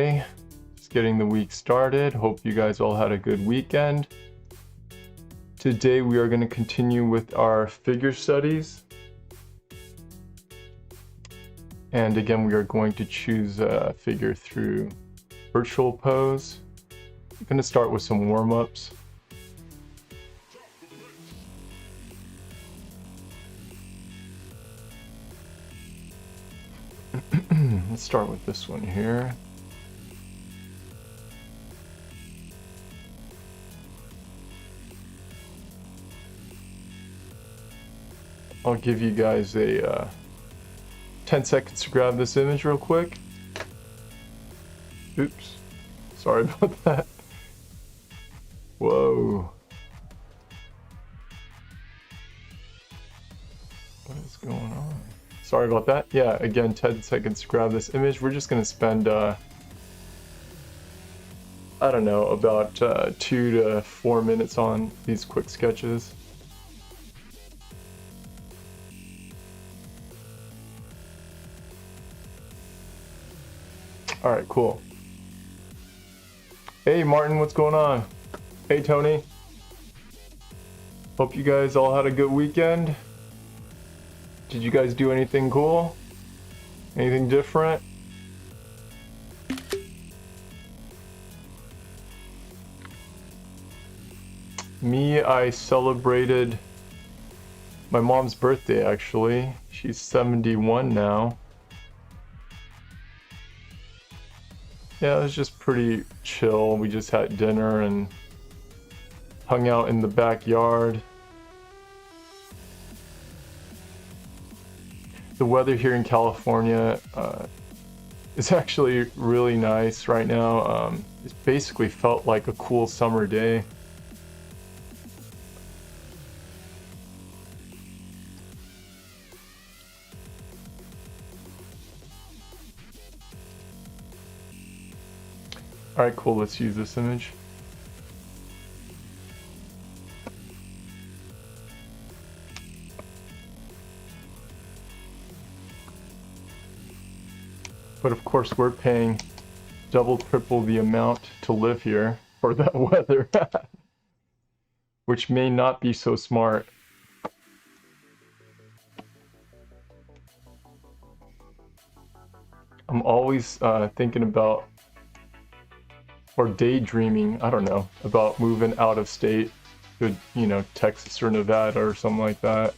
Just getting the week started. Hope you guys all had a good weekend. Today we are going to continue with our figure studies. And again, we are going to choose a figure through virtual pose. I'm going to start with some warm-ups. Let's start with this one here. I'll give you guys a 10 seconds to grab this image real quick. Oops. Sorry about that. Whoa. What is going on? Sorry about that. Yeah, again, 10 seconds to grab this image. We're just going to spend, I don't know, about 2 to 4 minutes on these quick sketches. All right, cool. Hey, Martin, what's going on? Hey, Tony. Hope you guys all had a good weekend. Did you guys do anything cool? Anything different? Me, I celebrated my mom's birthday, actually. She's 71 now. Yeah, it was just pretty chill. We just had dinner and hung out in the backyard. The weather here in California is actually really nice right now. It basically felt like a cool summer day. Alright, cool, let's use this image. But of course we're paying double, triple the amount to live here for that weather. Which may not be so smart. I'm always thinking about, or daydreaming, I don't know, about moving out of state to, you know, Texas or Nevada or something like that,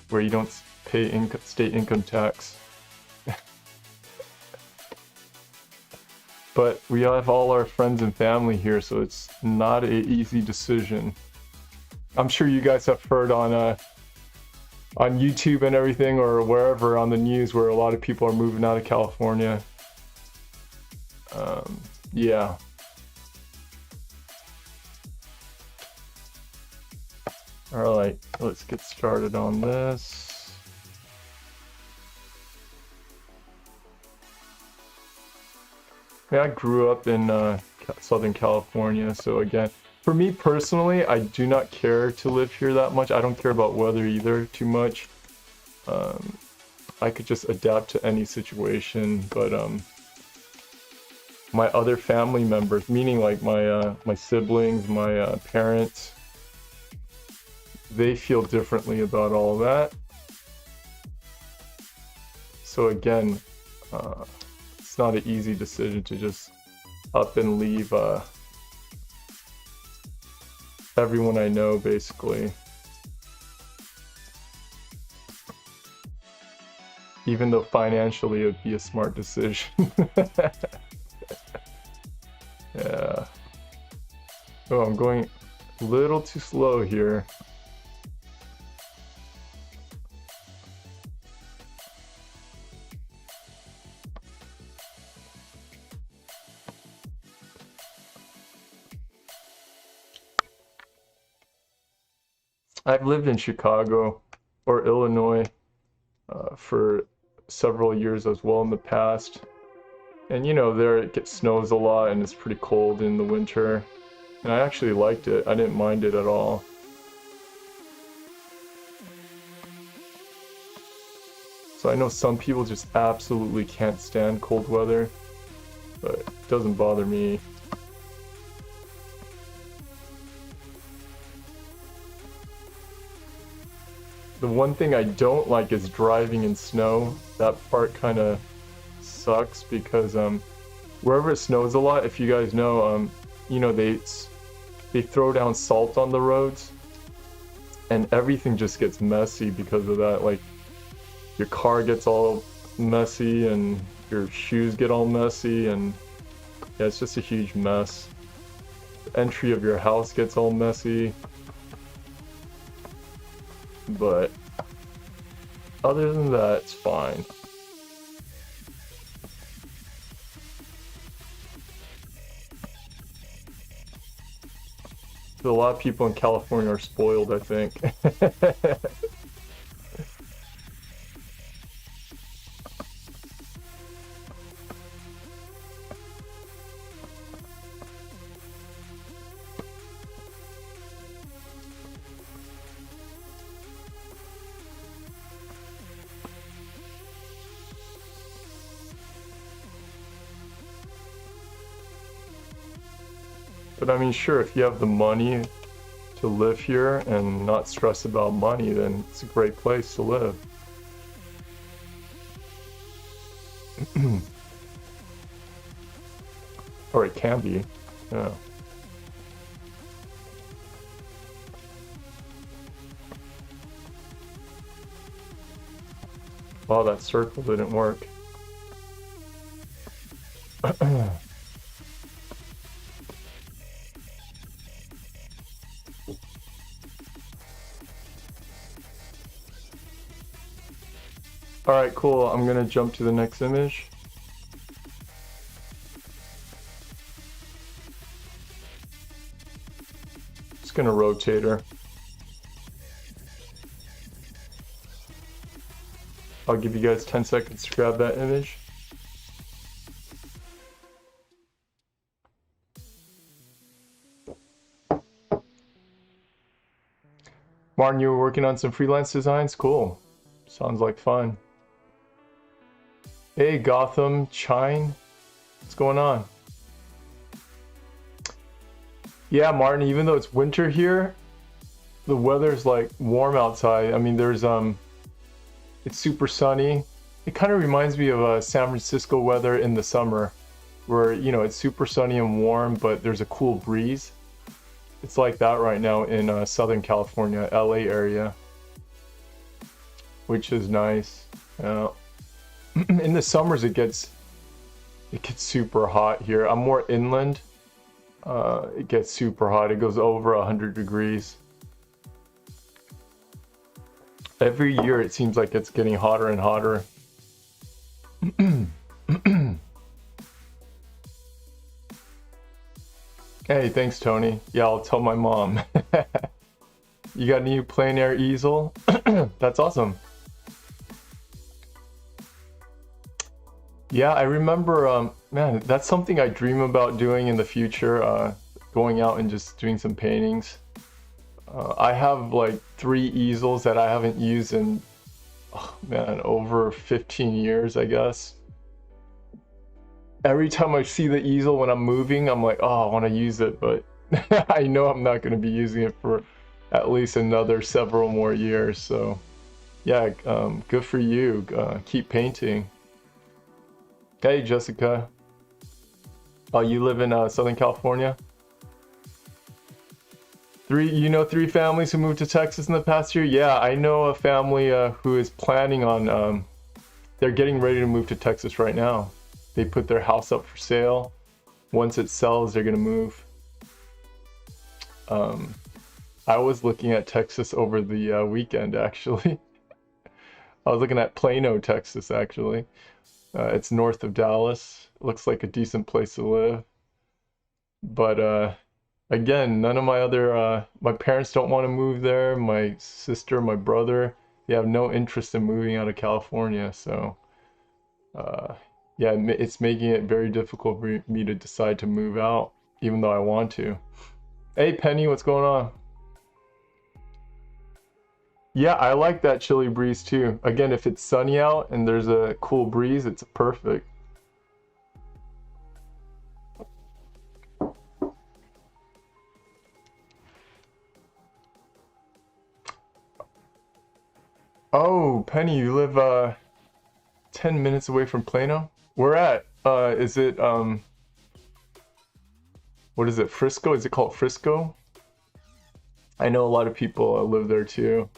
where you don't pay state income tax. But we have all our friends and family here, so it's not an easy decision. I'm sure you guys have heard on YouTube and everything, or wherever on the news, where a lot of people are moving out of California. Yeah. Alright, let's get started on this. Yeah, I grew up in Southern California, so again, for me personally, I do not care to live here that much. I don't care about weather either too much. I could just adapt to any situation, but my other family members, meaning like my siblings, my parents, they feel differently about all that. So again, it's not an easy decision to just up and leave everyone I know, basically. Even though financially it would be a smart decision. Yeah. Oh, I'm going a little too slow here. I've lived in Chicago or Illinois for several years as well in the past. And you know, there it snows a lot and it's pretty cold in the winter. And I actually liked it. I didn't mind it at all. So I know some people just absolutely can't stand cold weather. but it doesn't bother me. The one thing I don't like is driving in snow. That part kind of sucks because wherever it snows a lot, if you guys know, you know, they throw down salt on the roads, and everything just gets messy because of that. Like, your car gets all messy and your shoes get all messy, and yeah, it's just a huge mess. The entry of your house gets all messy. But other than that, it's fine. A lot of people in California are spoiled, I think. But I mean, sure, if you have the money to live here and not stress about money, then it's a great place to live. Or it can be, yeah. Wow, that circle didn't work. Alright, cool. I'm gonna jump to the next image. Just gonna rotate her. I'll give you guys 10 seconds to grab that image. Martin, you were working on some freelance designs? Cool. Sounds like fun. Hey, Gotham Chine. What's going on? Yeah, Martin, even though it's winter here, the weather's like warm outside. I mean, there's it's super sunny. It kind of reminds me of San Francisco weather in the summer, where, you know, it's super sunny and warm, but there's a cool breeze. It's like that right now in Southern California, LA area, which is nice. In the summers, it gets super hot here. I'm more inland. It gets super hot. It goes over 100 degrees. Every year it seems like it's getting hotter and hotter. Hey, thanks, Tony. Yeah, I'll tell my mom. You got a new plein air easel? That's awesome. Yeah, I remember, man, that's something I dream about doing in the future, going out and just doing some paintings. I have like 3 easels that I haven't used in, oh, man, over 15 years, I guess. Every time I see the easel when I'm moving, I'm like, oh, I want to use it, but I know I'm not going to be using it for at least another several more years. So yeah, good for you. Keep painting. Hey, Jessica. Oh, you live in Southern California? You know 3 families who moved to Texas in the past year? Yeah, I know a family who is planning on, they're getting ready to move to Texas right now. They put their house up for sale. Once it sells, they're gonna move. I was looking at Texas over the weekend, actually. I was looking at Plano, Texas, actually. It's north of Dallas. Looks like a decent place to live. But again, none of my parents don't want to move there. My sister, my brother, they have no interest in moving out of California. So yeah, it's making it very difficult for me to decide to move out, even though I want to. Hey, Penny, what's going on? Yeah, I like that chilly breeze too. Again, if it's sunny out and there's a cool breeze, it's perfect. Oh, Penny, you live 10 minutes away from Plano? Where at? Is it what is it? Frisco? Is it called Frisco? I know a lot of people live there too.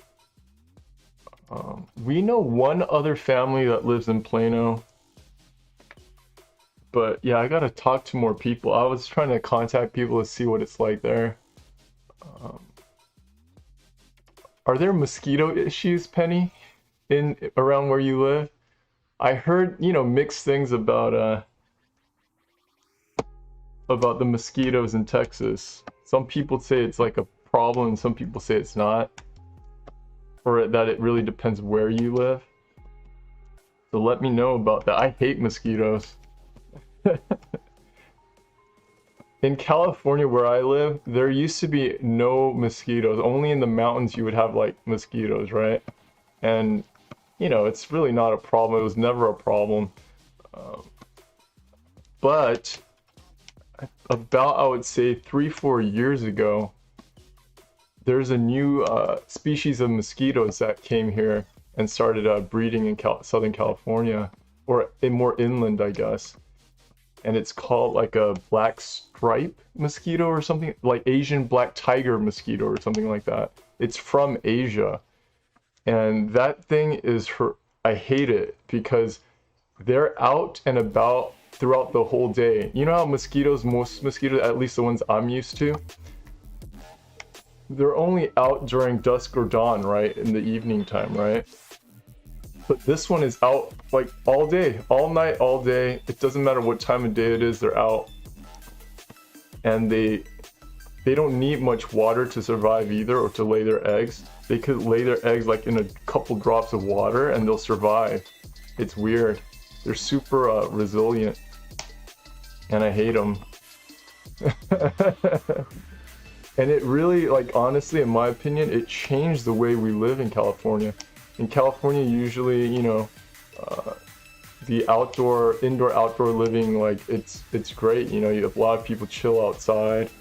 We know one other family that lives in Plano. But yeah, I gotta talk to more people. I was trying to contact people to see what it's like there. Um, are there mosquito issues, Penny, in around where you live? I heard, mixed things about the mosquitoes in Texas. Some people say it's like a problem, some people say it's not. Or that it really depends where you live. So let me know about that. I hate mosquitoes. In California where I live, there used to be no mosquitoes. Only in the mountains you would have like mosquitoes, right? And it's really not a problem. It was never a problem. Um, but about, I would say 3-4 years ago, there's a new species of mosquitoes that came here and started breeding in Southern California, or more inland, I guess. And it's called like a black stripe mosquito or something, like Asian black tiger mosquito or something like that. It's from Asia. And that thing is I hate it because they're out and about throughout the whole day. You know how most mosquitoes, at least the ones I'm used to, they're only out during dusk or dawn, right? In the evening time, right? But this one is out like all day, all night, all day. It doesn't matter what time of day it is, they're out. And they don't need much water to survive either, or to lay their eggs. They could lay their eggs like in a couple drops of water and they'll survive. It's weird. They're super resilient. And I hate them. And it really, like, honestly, in my opinion, it changed the way we live in California. In California, usually, the indoor-outdoor living, like, it's great. You have a lot of people chill outside.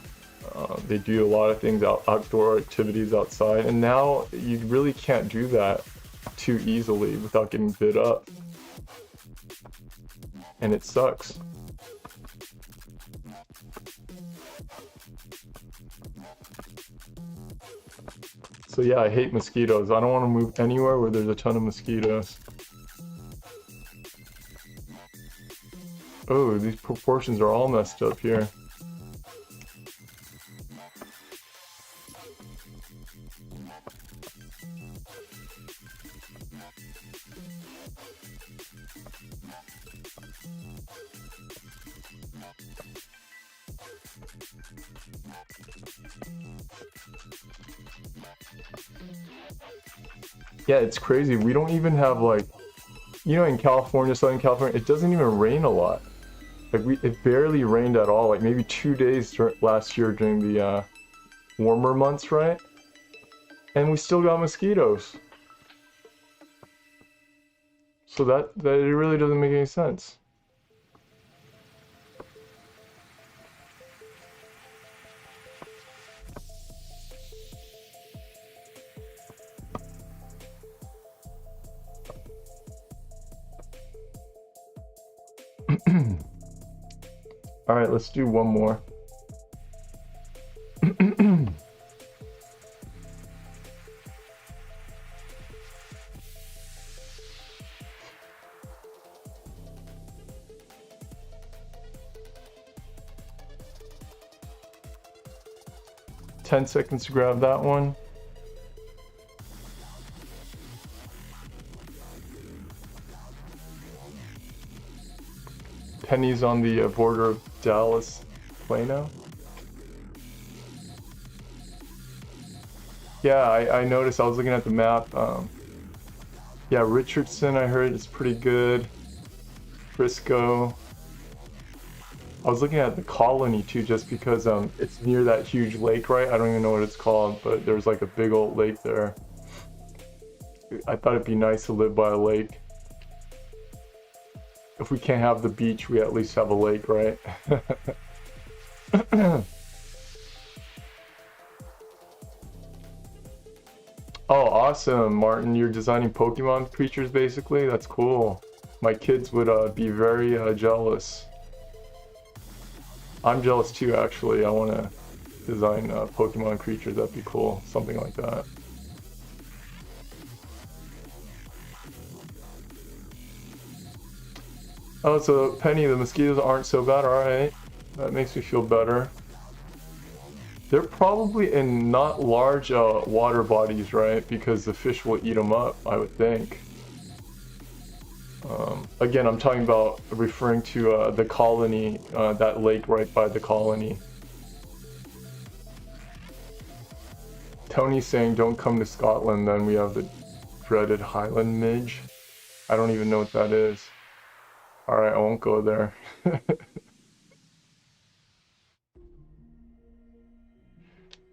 They do a lot of things, outdoor activities outside. And now you really can't do that too easily without getting bit up. And it sucks. So yeah, I hate mosquitoes. I don't want to move anywhere where there's a ton of mosquitoes. Oh, these proportions are all messed up here. Yeah, it's crazy. We don't even have like, in California, Southern California, it doesn't even rain a lot. Like it barely rained at all. Like maybe 2 days last year during the warmer months, right? And we still got mosquitoes. So that it really doesn't make any sense. All right, let's do one more. 10 seconds to grab that one. Penny's on the border of Dallas, Plano. Yeah, I noticed. I was looking at the map. Yeah, Richardson, I heard is pretty good. Frisco. I was looking at the Colony too, just because it's near that huge lake, right? I don't even know what it's called, but there's like a big old lake there. I thought it'd be nice to live by a lake. If we can't have the beach, we at least have a lake, right? Oh, awesome, Martin. You're designing Pokemon creatures, basically? That's cool. My kids would be very jealous. I'm jealous too, actually. I want to design Pokemon creatures. That'd be cool. Something like that. Oh, so Penny, the mosquitoes aren't so bad. Alright. That makes me feel better. They're probably in not large water bodies, right? Because the fish will eat them up, I would think. Again, I'm talking about referring to the colony, that lake right by the colony. Tony's saying don't come to Scotland, then we have the dreaded Highland Midge. I don't even know what that is. Alright, I won't go there.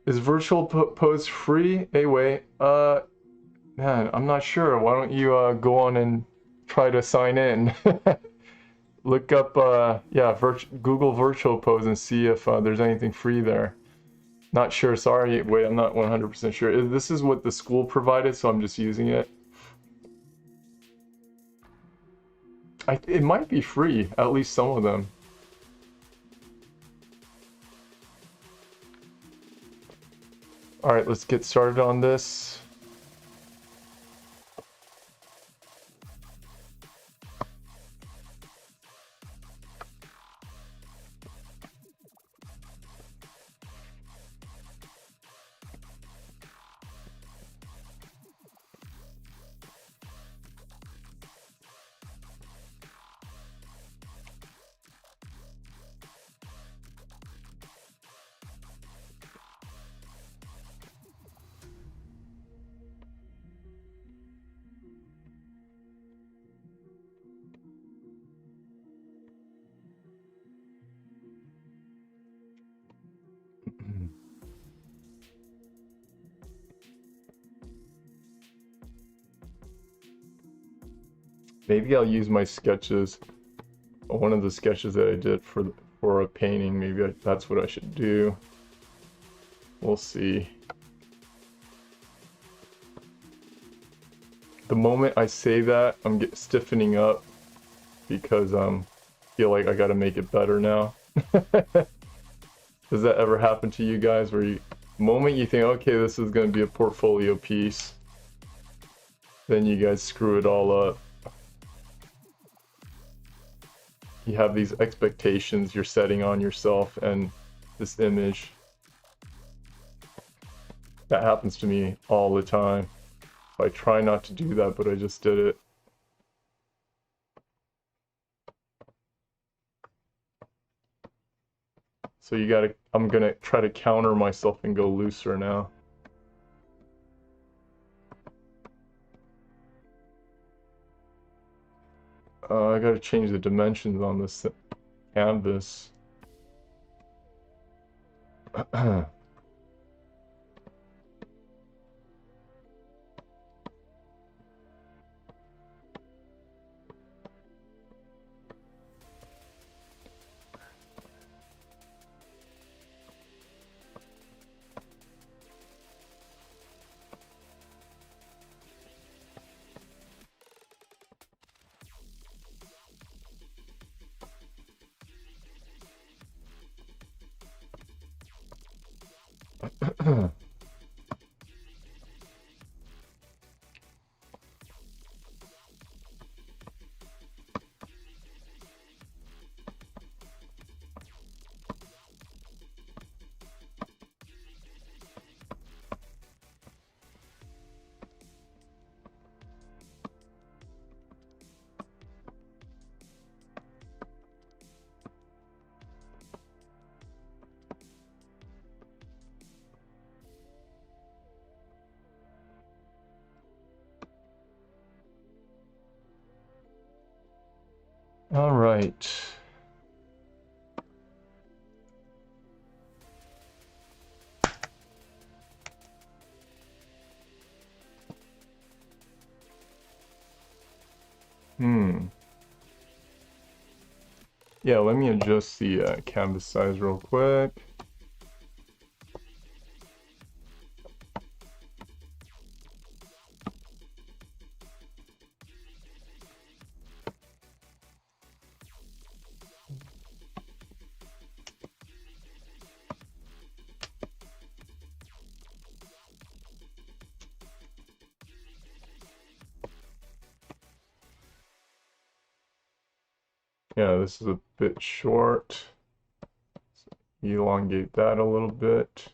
Is virtual pose free? Hey, wait. Man, I'm not sure. Why don't you go on and try to sign in? Look up, yeah, Google virtual pose and see if there's anything free there. Not sure. Sorry. Wait, I'm not 100% sure. This is what the school provided, so I'm just using it. It might be free, at least some of them. Alright, let's get started on this. Maybe I'll use my sketches. One of the sketches that I did for a painting. Maybe that's what I should do. We'll see. The moment I say that, I'm stiffening up because feel like I gotta make it better now. Does that ever happen to you guys where the moment you think, okay, this is gonna be a portfolio piece, then you guys screw it all up? You have these expectations you're setting on yourself and this image. That happens to me all the time. I try not to do that, but I just did it. So I'm gonna try to counter myself and go looser now. I gotta change the dimensions on this canvas. All right. Yeah, let me adjust the canvas size real quick. Yeah, this is a bit short. So elongate that a little bit.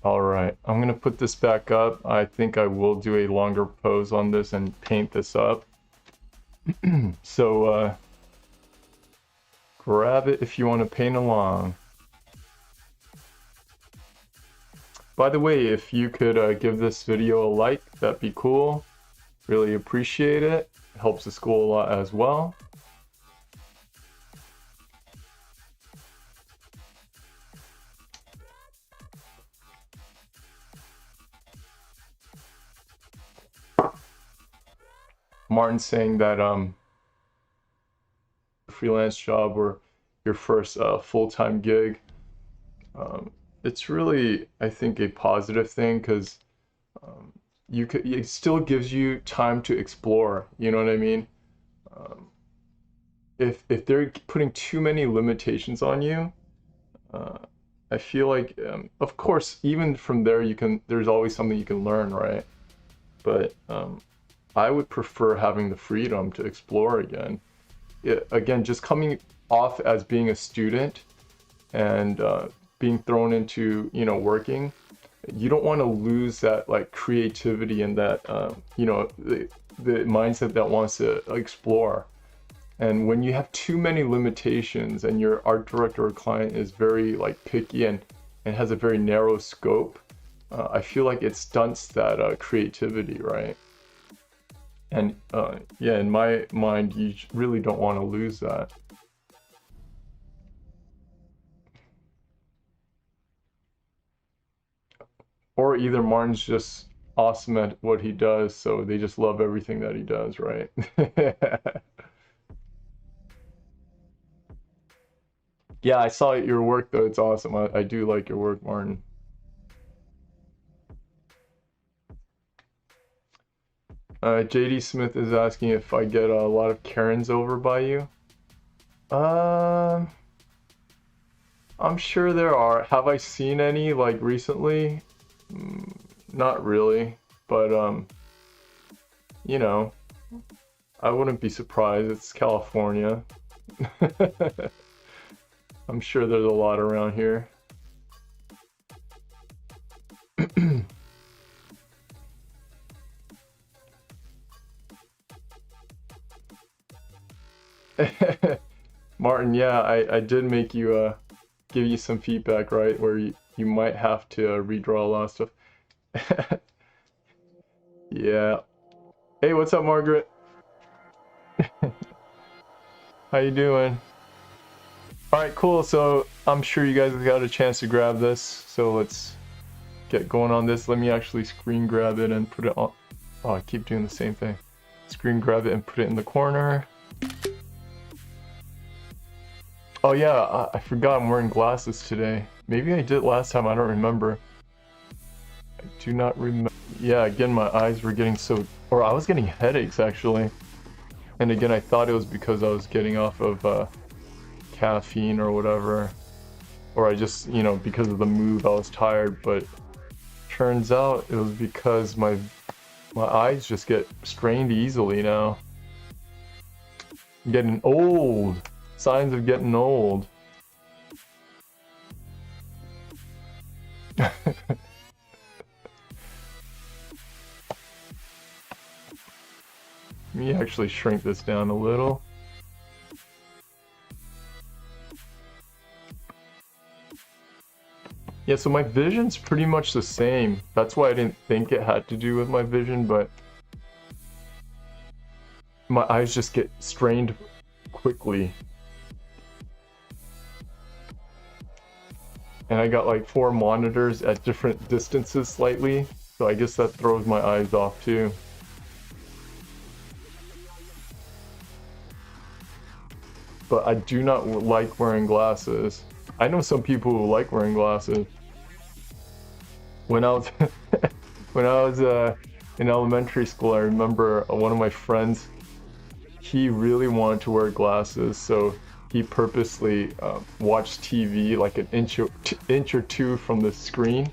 All right, I'm gonna put this back up. I think I will do a longer pose on this and paint this up. So grab it if you want to paint along. By the way, if you could give this video a like, that'd be cool. Really appreciate it. Helps the school a lot as well. Martin's saying that freelance job or your first full-time gig, it's really, I think, a positive thing because it still gives you time to explore. You know what I mean? If they're putting too many limitations on you, I feel like, of course, even from there, there's always something you can learn, right? But I would prefer having the freedom to explore again. Again, just coming off as being a student and being thrown into, working, you don't want to lose that like creativity and that, the mindset that wants to explore. And when you have too many limitations and your art director or client is very like picky and has a very narrow scope, I feel like it stunts that creativity, right? And yeah, in my mind, you really don't want to lose that. Or either Martin's just awesome at what he does, so they just love everything that he does, right? Yeah, I saw your work though. It's awesome. I do like your work, Martin. JD Smith is asking if I get a lot of Karens over by you. I'm sure there are. Have I seen any like recently? Not really, but I wouldn't be surprised. It's California. I'm sure there's a lot around here. Martin, yeah, I did make you give you some feedback, right? Where you might have to redraw a lot of stuff. Yeah. Hey, what's up, Margaret? How you doing? Alright, cool. So I'm sure you guys got a chance to grab this. So let's get going on this. Let me actually screen grab it and put it on. Oh, I keep doing the same thing. Screen grab it and put it in the corner. Oh yeah, I forgot I'm wearing glasses today. Maybe I did last time, I don't remember. I do not remember. yeah, again, my eyes were getting so, or I was getting headaches actually. And again, I thought it was because I was getting off of caffeine or whatever. Or I just, you know, because of the move, I was tired. But turns out it was because my eyes just get strained easily now. I'm getting old. Signs of getting old. Let me actually shrink this down a little. Yeah, so my vision's pretty much the same. That's why I didn't think it had to do with my vision, but my eyes just get strained quickly. And I got like 4 monitors at different distances slightly, so I guess that throws my eyes off too. But I do not like wearing glasses. I know some people who like wearing glasses. When I was when I was in elementary school, I remember one of my friends, he really wanted to wear glasses, so he purposely watched TV like an inch or two from the screen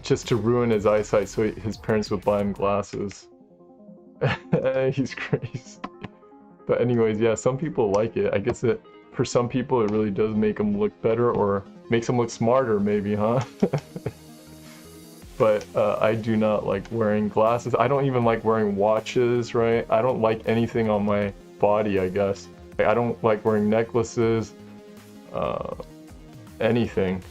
just to ruin his eyesight, so his parents would buy him glasses. He's crazy. But anyways, yeah, some people like it. I guess that for some people it really does make them look better, or makes them look smarter maybe, huh? But I do not like wearing glasses. I don't even like wearing watches, right? I don't like anything on my body, I guess. Like, I don't like wearing necklaces, anything.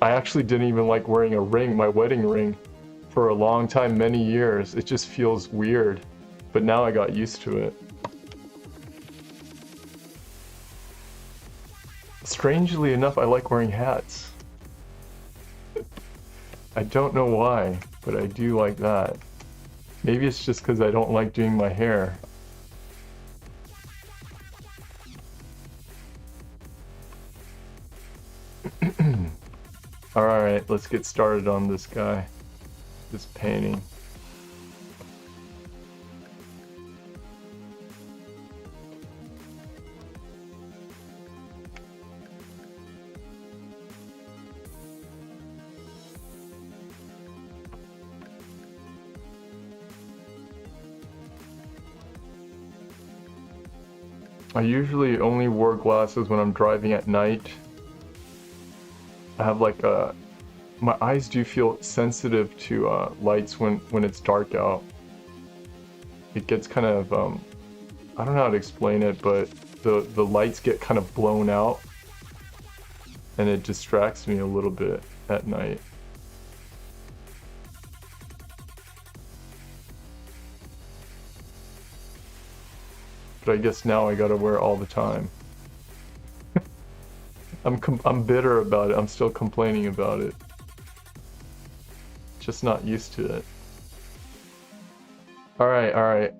I actually didn't even like wearing a ring, my wedding ring, for a long time, many years. It just feels weird. But now I got used to it. Strangely enough, I like wearing hats. I don't know why, but I do like that. Maybe it's just because I don't like doing my hair. Alright, let's get started on this guy. This painting. I usually only wear glasses when I'm driving at night. I have like my eyes do feel sensitive to lights when it's dark out. It gets kind of I don't know how to explain it, but the lights get kind of blown out and it distracts me a little bit at night. But I guess now I gotta wear it all the time. I'm bitter about it. I'm still complaining about it. Just not used to it. Alright.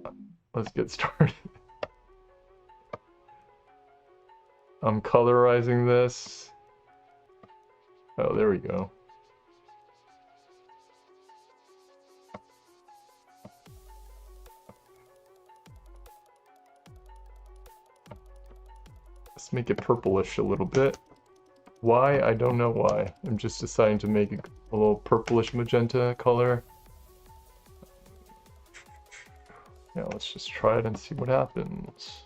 Let's get started. I'm colorizing this. Oh, there we go. Let's make it purplish a little bit. Why? I don't know why. I'm just deciding to make a little purplish magenta color. Yeah, let's just try it and see what happens.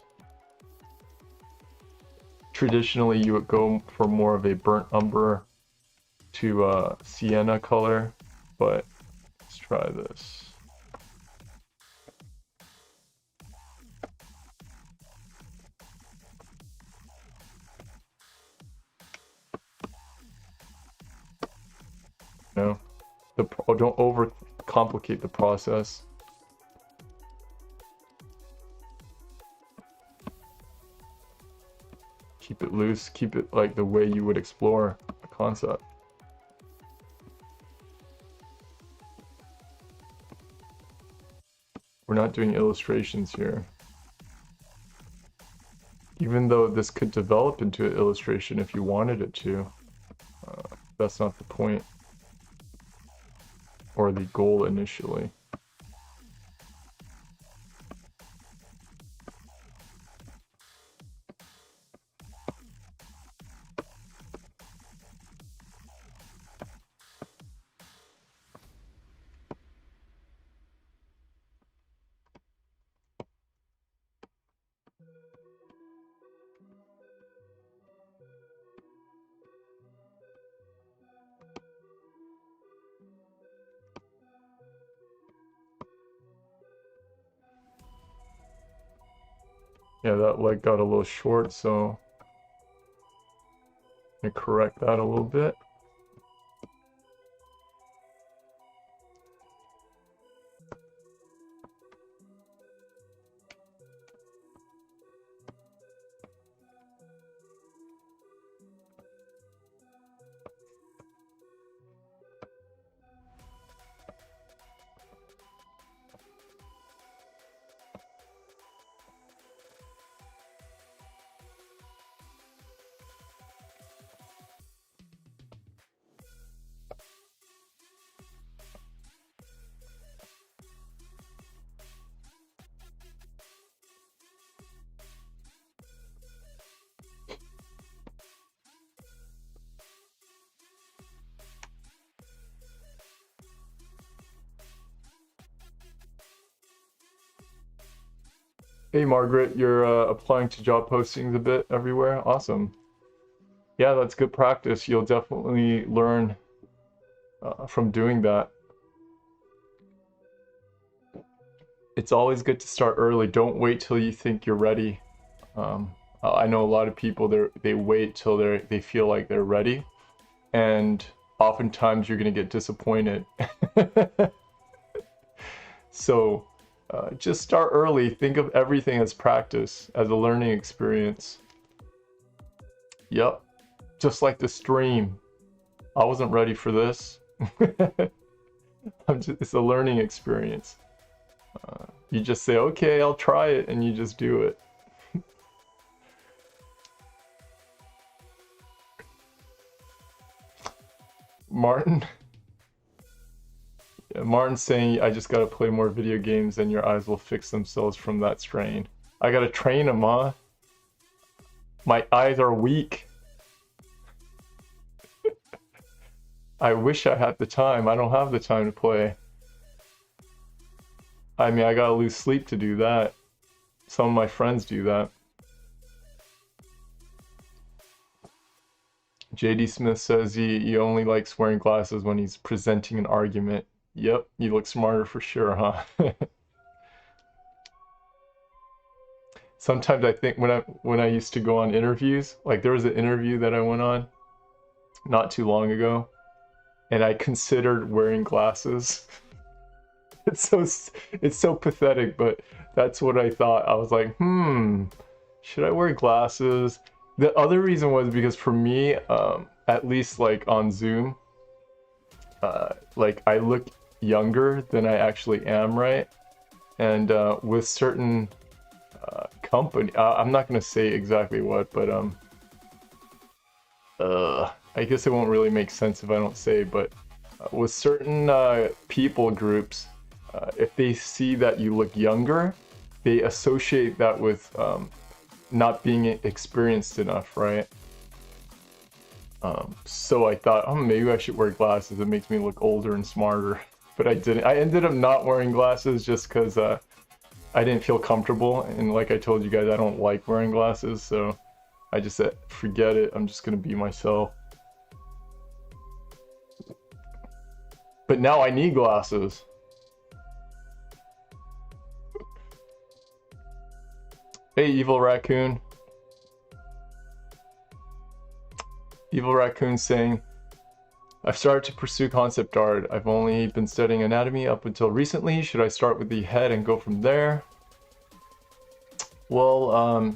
Traditionally, you would go for more of a burnt umber to sienna color, but let's try this. No, don't overcomplicate the process. Keep it loose, keep it like the way you would explore a concept. We're not doing illustrations here. Even though this could develop into an illustration if you wanted it to, that's not the point. or the goal initially. Yeah, that leg got a little short, so I correct that a little bit. Hey Margaret, you're applying to job postings a bit everywhere. Awesome. Yeah, that's good practice. You'll definitely learn from doing that. It's always good to start early. Don't wait till you think you're ready. I know a lot of people they wait till they feel like they're ready, and oftentimes you're gonna get disappointed. So just start early. Think of everything as practice, as a learning experience. Yep, just like the stream. I wasn't ready for this. It's a learning experience. You just say, okay, I'll try it, and you just do it. Martin? Yeah, Martin's saying, I just gotta play more video games and your eyes will fix themselves from that strain. I gotta train them, huh? My eyes are weak. I wish I had the time. I don't have the time to play. I mean, I gotta lose sleep to do that. Some of my friends do that. JD Smith says he only likes wearing glasses when he's presenting an argument. Yep, you look smarter for sure, huh? Sometimes I think when I used to go on interviews, like there was an interview that I went on not too long ago, and I considered wearing glasses. It's so pathetic, but that's what I thought. I was like, should I wear glasses? The other reason was because for me, at least like on Zoom, like I look younger than I actually am, right? And with certain company, I'm not gonna say exactly what, but I guess it won't really make sense if I don't say, but with certain people groups, if they see that you look younger, they associate that with not being experienced enough, right? So I thought, oh, maybe I should wear glasses. It makes me look older and smarter. But I didn't. I ended up not wearing glasses just because I didn't feel comfortable. And like I told you guys, I don't like wearing glasses. So I just said, forget it. I'm just going to be myself. But now I need glasses. Hey, Evil Raccoon. Evil Raccoon saying, I've started to pursue concept art. I've only been studying anatomy up until recently. Should I start with the head and go from there? Well,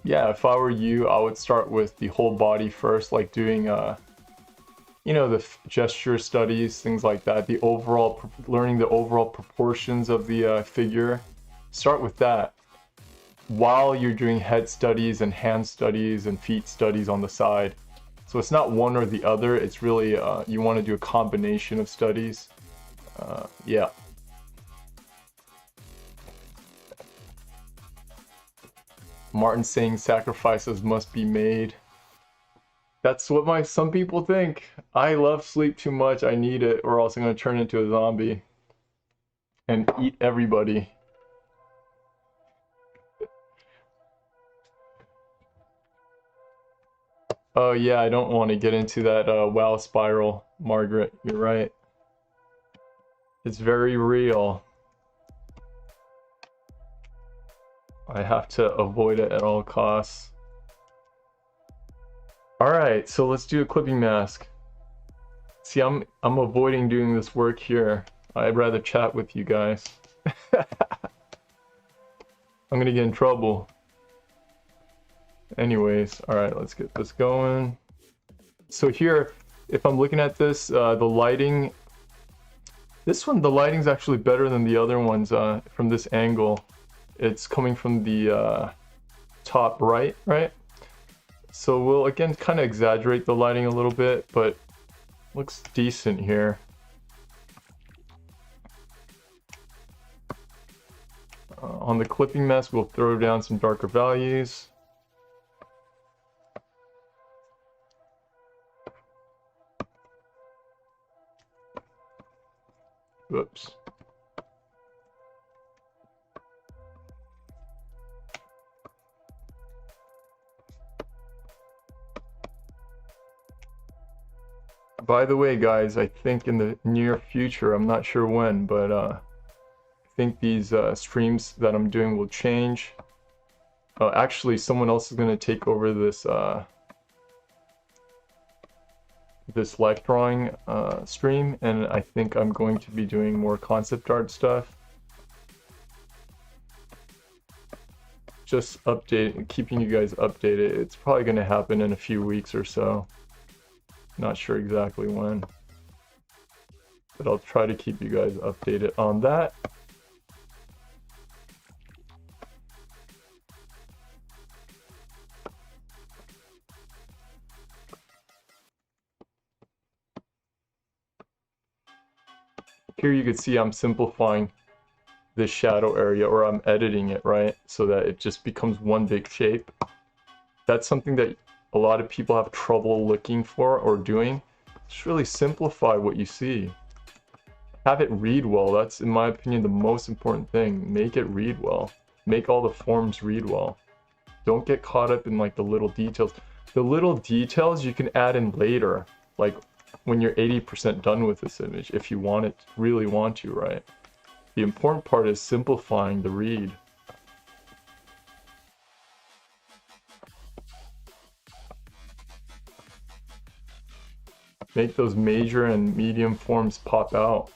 yeah, if I were you, I would start with the whole body first, like doing, you know, the gesture studies, things like that. The overall, learning the overall proportions of the figure. Start with that while you're doing head studies and hand studies and feet studies on the side. So it's not one or the other. It's really you want to do a combination of studies. Yeah. Martin saying sacrifices must be made. That's what some people think. I love sleep too much. I need it, or else I'm gonna turn into a zombie and eat everybody. Oh yeah, I don't want to get into that WoW spiral, Margaret. You're right. It's very real. I have to avoid it at all costs. Alright, so let's do a clipping mask. See, I'm avoiding doing this work here. I'd rather chat with you guys. I'm gonna get in trouble. Anyways, alright, let's get this going. So here, if I'm looking at this, the lighting... This one, the lighting's actually better than the other ones from this angle. It's coming from the top right, right? So we'll again kind of exaggerate the lighting a little bit, but looks decent here. On the clipping mask, we'll throw down some darker values. Whoops. By the way, guys, I think in the near future, I'm not sure when, but I think these streams that I'm doing will change. Actually, someone else is going to take over this this life drawing stream, and I think I'm going to be doing more concept art stuff. Just keeping you guys updated. It's probably going to happen in a few weeks or so. Not sure exactly when, but I'll try to keep you guys updated on that. Here you can see I'm simplifying this shadow area, or I'm editing it, right? So that it just becomes one big shape. That's something that a lot of people have trouble looking for or doing. Just really simplify what you see. Have it read well. That's, in my opinion, the most important thing. Make it read well. Make all the forms read well. Don't get caught up in like the little details. The little details you can add in later, like when you're 80% done with this image, if you want it, really want to, right? The important part is simplifying the read. Make those major and medium forms pop out.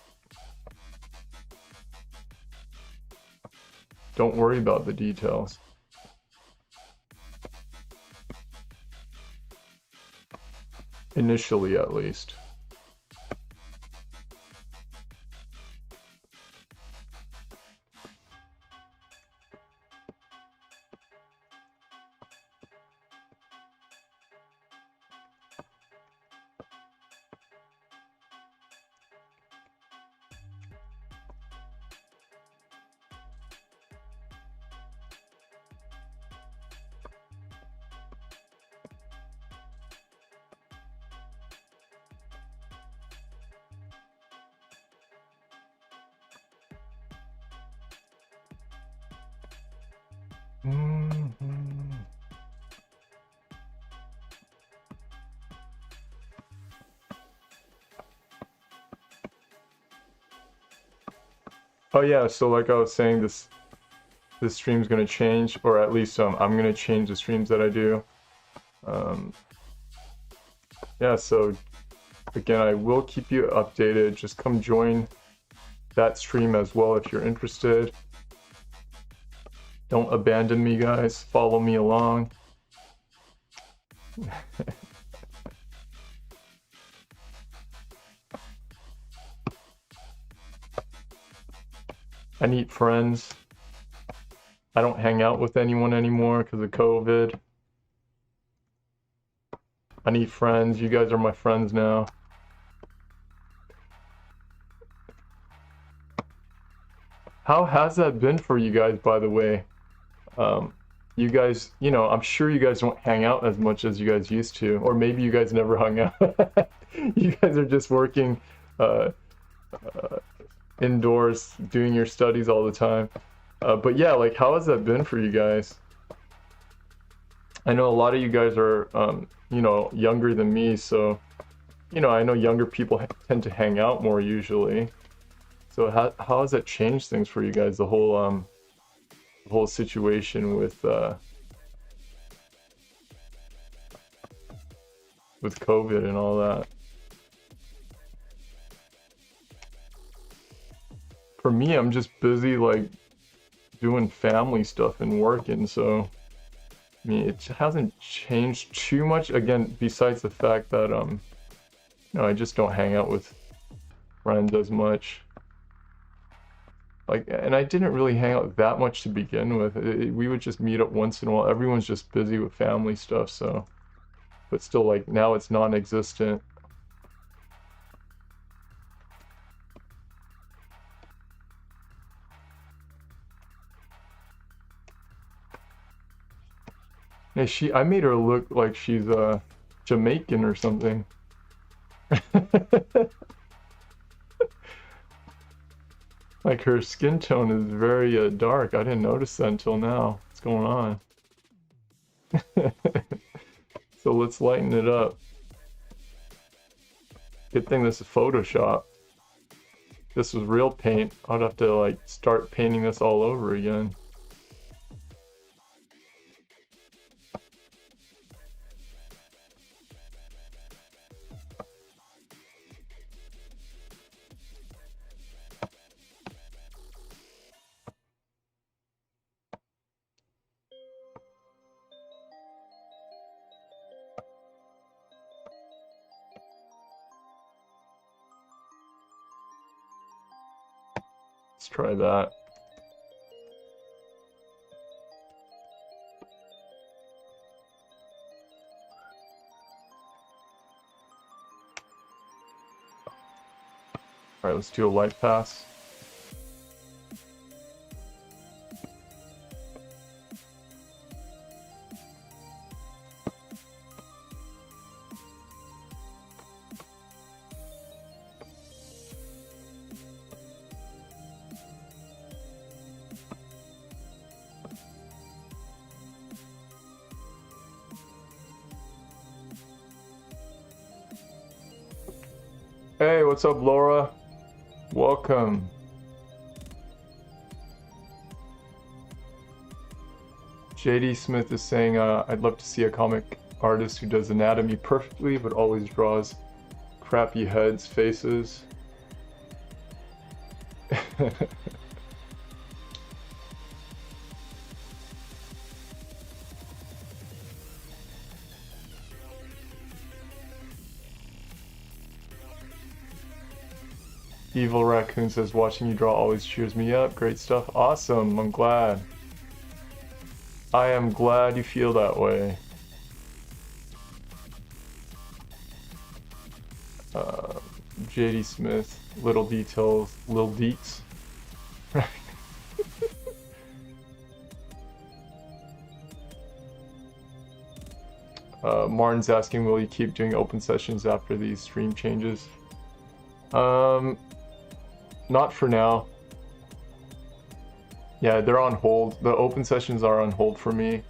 Don't worry about the details. Initially, at least. Oh yeah, so like I was saying, this stream's gonna change, or at least I'm gonna change the streams that I do. Yeah, so again, I will keep you updated. Just come join that stream as well if you're interested. Don't abandon me, guys. Follow me along. I need friends. I don't hang out with anyone anymore because of COVID. I need friends. You guys are my friends now. How has that been for you guys, by the way? You guys, you know, I'm sure you guys don't hang out as much as you guys used to, or maybe you guys never hung out. You guys are just working indoors, doing your studies all the time. But yeah, like, how has that been for you guys? I know a lot of you guys are, you know, younger than me, so, you know, I know younger people tend to hang out more usually. So how has that changed things for you guys? The whole situation with COVID and all that. For me, I'm just busy like doing family stuff and working, so I mean it hasn't changed too much. Again, besides the fact that you know, I just don't hang out with friends as much. Like, and I didn't really hang out that much to begin with. We would just meet up once in a while. Everyone's just busy with family stuff, so. But still, like, now it's non-existent. Hey, I made her look like she's Jamaican or something. Like, her skin tone is very dark. I didn't notice that until now. What's going on? So let's lighten it up. Good thing this is Photoshop. If this was real paint, I'd have to like start painting this all over again. Let's try that. Alright, let's do a light pass. Hey, what's up, Laura? Welcome. JD Smith is saying, I'd love to see a comic artist who does anatomy perfectly, but always draws crappy heads, faces. Evil Raccoon says, watching you draw always cheers me up. Great stuff. Awesome. I'm glad. I am glad you feel that way. JD Smith, little details, little deets. Martin's asking, will you keep doing open sessions after these stream changes? Not for now. Yeah, they're on hold. The open sessions are on hold for me.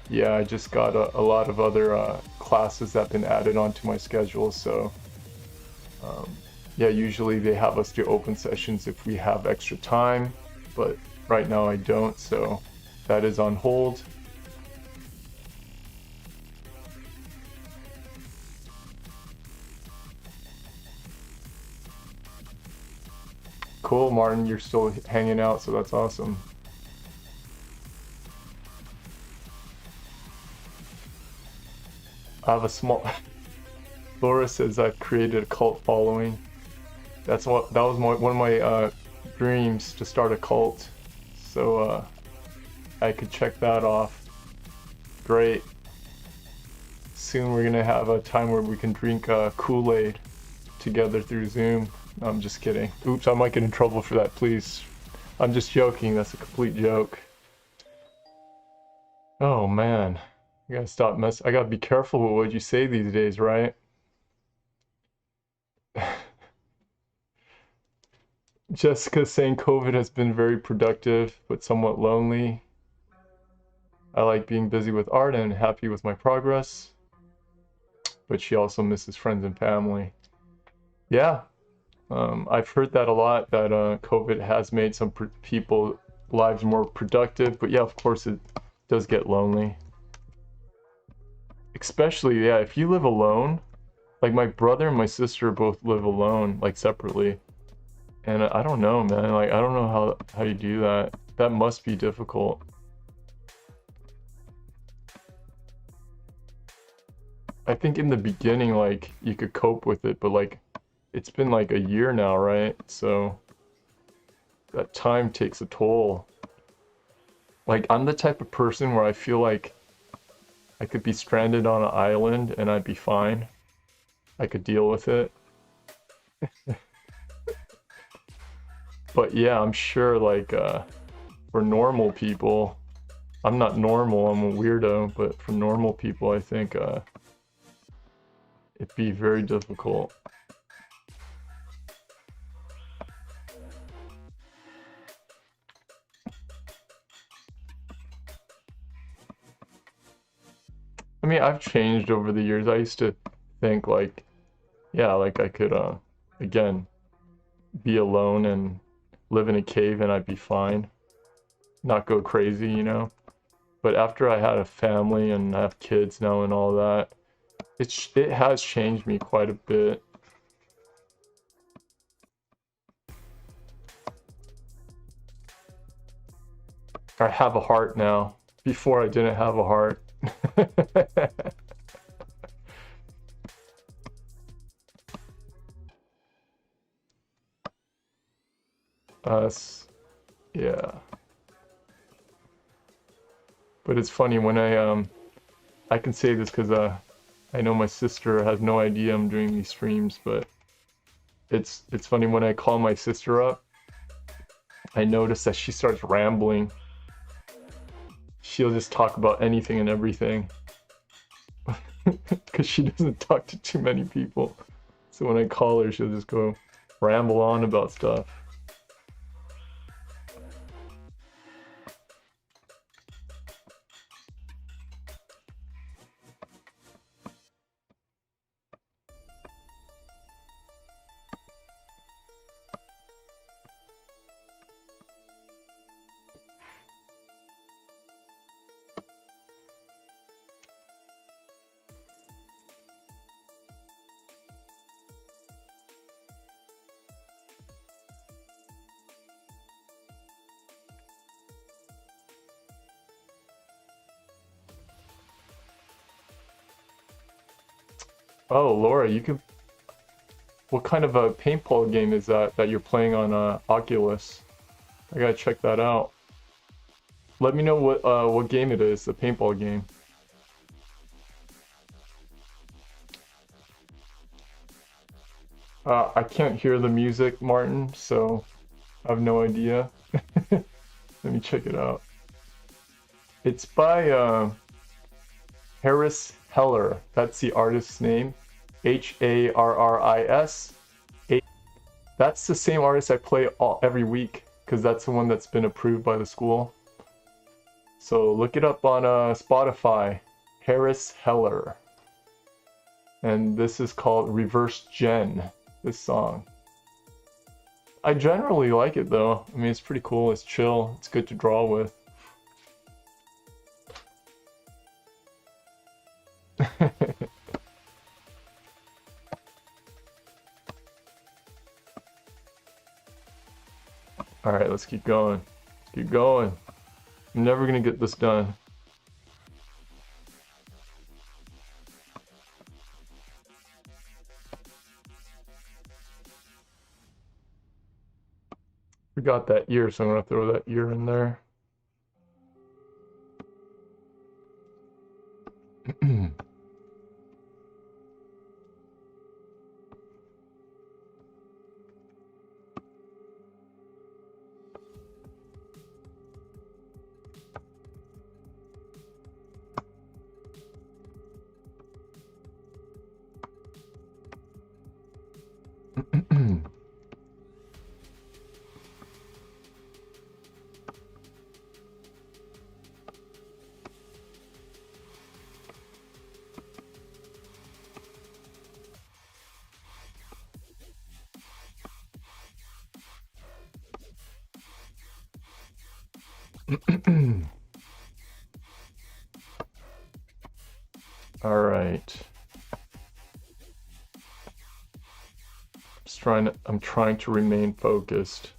Yeah, I just got a lot of other classes that have been added onto my schedule, so yeah, usually they have us do open sessions if we have extra time, but right now I don't, so that is on hold. Cool, Martin, you're still hanging out, so that's awesome. I have a small... Laura says I've created a cult following. That was one of my dreams, to start a cult. So I could check that off. Great. soon we're gonna have a time where we can drink Kool-Aid together through Zoom. No, I'm just kidding. Oops, I might get in trouble for that, please. I'm just joking, that's a complete joke. Oh man, I gotta stop I gotta be careful with what you say these days, right? Jessica saying COVID has been very productive, but somewhat lonely. I like being busy with art and happy with my progress. But she also misses friends and family. Yeah, I've heard that a lot, that COVID has made some people lives more productive, but yeah, of course it does get lonely. Especially, yeah, if you live alone, like my brother and my sister both live alone, like separately. And I don't know, man, like I don't know how you do that. That must be difficult. I think in the beginning, like, you could cope with it, but like, it's been like a year now, right? So that time takes a toll. Like, I'm the type of person where I feel like I could be stranded on an island and I'd be fine. I could deal with it. But yeah, I'm sure, like, for normal people, I'm not normal, I'm a weirdo, but for normal people, I think it'd be very difficult. I mean, I've changed over the years. I used to think like, yeah, like I could, again, be alone and live in a cave and I'd be fine. Not go crazy, you know? But after I had a family and I have kids now and all that, it has changed me quite a bit. I have a heart now. Before I didn't have a heart. Us, yeah. But it's funny when I can say this because I know my sister has no idea I'm doing these streams, but it's funny when I call my sister up, I notice that she starts rambling. She'll just talk about anything and everything because she doesn't talk to too many people. So when I call her, she'll just go ramble on about stuff. Oh, Laura, you could. What kind of a paintball game is that you're playing on Oculus? I gotta check that out. Let me know what game it is, the paintball game. I can't hear the music, Martin, so I have no idea. Let me check it out. It's by Harris Heller. That's the artist's name. Harris. That's the same artist I play every week because that's the one that's been approved by the school. So look it up on Spotify. Harris Heller. And this is called Reverse Gen, this song. I generally like it though. I mean, it's pretty cool. It's chill. It's good to draw with. Alright, let's keep going. Keep going. I'm never gonna get this done. Forgot that ear, so I'm gonna throw that ear in there. All right. I'm trying to remain focused.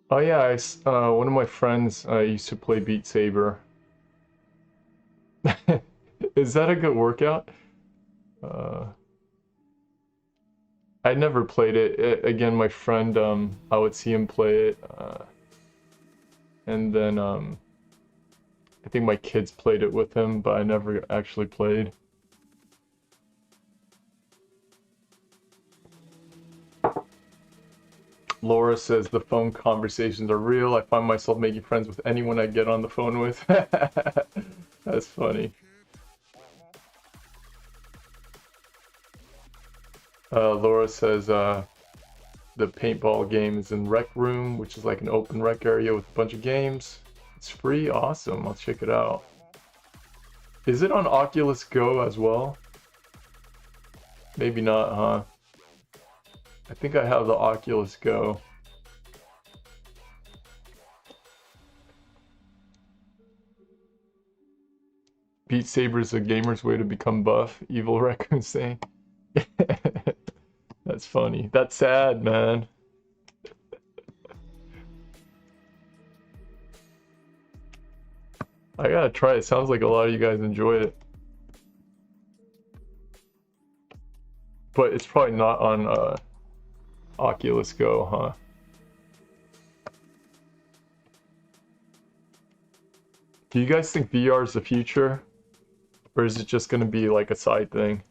Oh yeah, one of my friends used to play Beat Saber. Is that a good workout? Uh, I never played it. Again, my friend, I would see him play it, and then I think my kids played it with him, but I never actually played. Laura says the phone conversations are real. I find myself making friends with anyone I get on the phone with. That's funny. Laura says the paintball game is in Rec Room, which is like an open rec area with a bunch of games. It's free. Awesome. I'll check it out. Is it on Oculus Go as well? Maybe not, huh? I think I have the Oculus Go. Beat Saber is a gamer's way to become buff. Evil Raccoon saying. That's funny. That's sad, man. I gotta try it. Sounds like a lot of you guys enjoy it. But it's probably not on Oculus Go, huh? Do you guys think VR is the future? Or is it just gonna be like a side thing?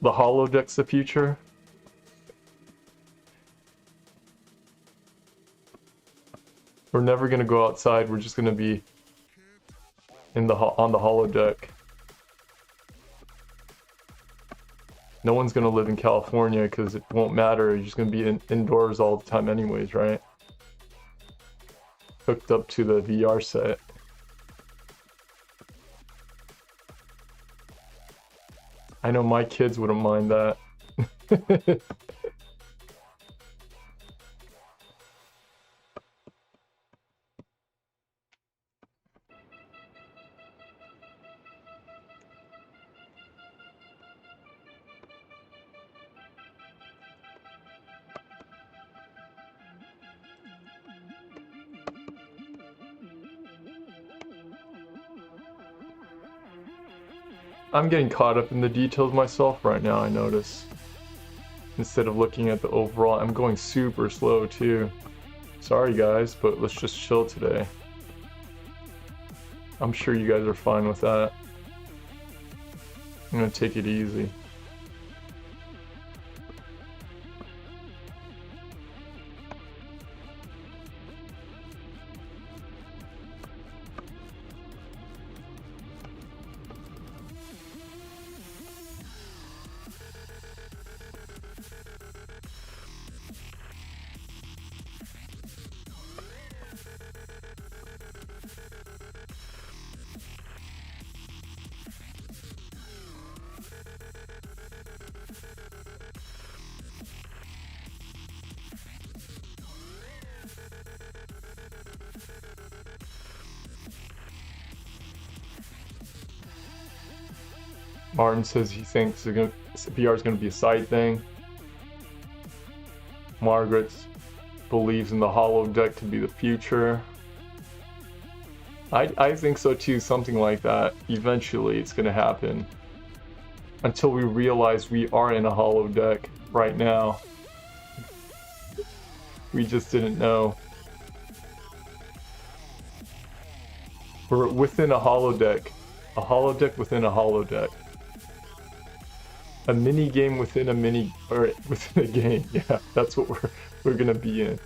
The holodeck's the future? We're never gonna go outside, we're just gonna be on the holodeck. No one's gonna live in California because it won't matter, you're just gonna be indoors all the time anyways, right? Hooked up to the VR set. I know my kids wouldn't mind that. I'm getting caught up in the details myself right now, I notice. Instead of looking at the overall, I'm going super slow too. Sorry guys, but let's just chill today. I'm sure you guys are fine with that. I'm gonna take it easy. Martin says he thinks VR is going to be a side thing. Margaret believes in the holodeck to be the future. I think so too, something like that. Eventually it's going to happen. Until we realize we are in a holodeck right now. We just didn't know. We're within a holodeck. A holodeck within a holodeck. A mini game within a mini, or within a game. Yeah, that's what we're gonna be in.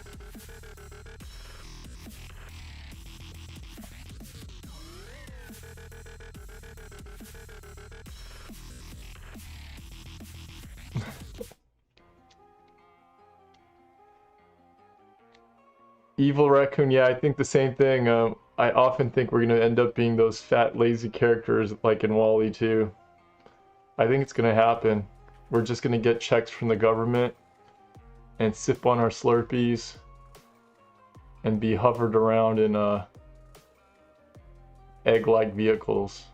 Evil Raccoon, yeah, I think the same thing. I often think we're gonna end up being those fat, lazy characters like in WALL-E too. I think it's gonna happen. We're just gonna get checks from the government and sip on our Slurpees and be hovered around in egg-like vehicles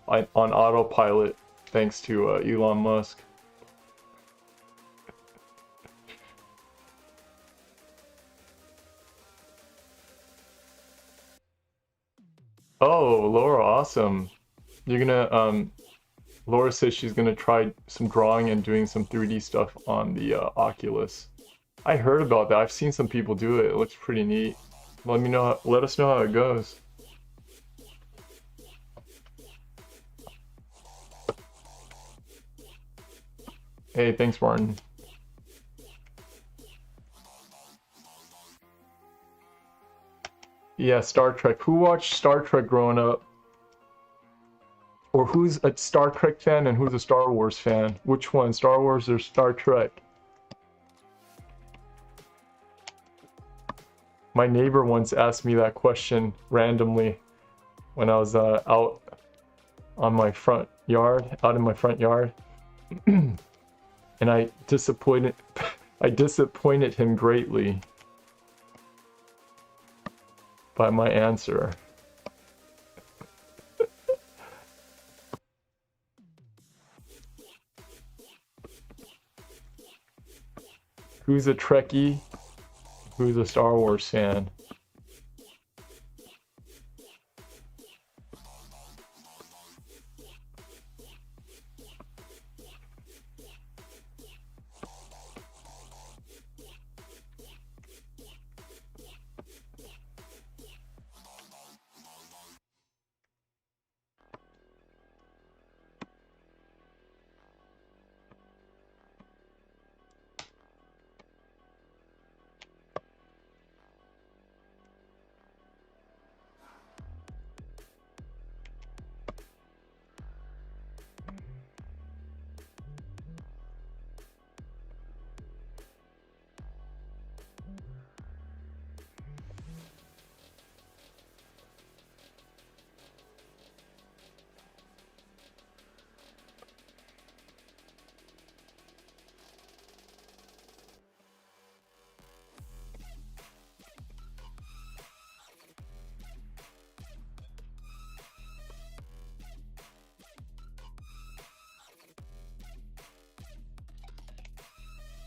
on autopilot, thanks to Elon Musk. Oh, Laura, awesome. You're gonna, Laura says she's gonna try some drawing and doing some 3D stuff on the Oculus. I heard about that. I've seen some people do it. It looks pretty neat. Let me know. Let us know how it goes. Hey, thanks, Martin. Yeah, Star Trek. Who watched Star Trek growing up? Or who's a Star Trek fan and who's a Star Wars fan? Which one, Star Wars or Star Trek? My neighbor once asked me that question randomly when I was out on my front yard, out in my front yard. And I disappointed him greatly by my answer. Who's a Trekkie? Who's a Star Wars fan?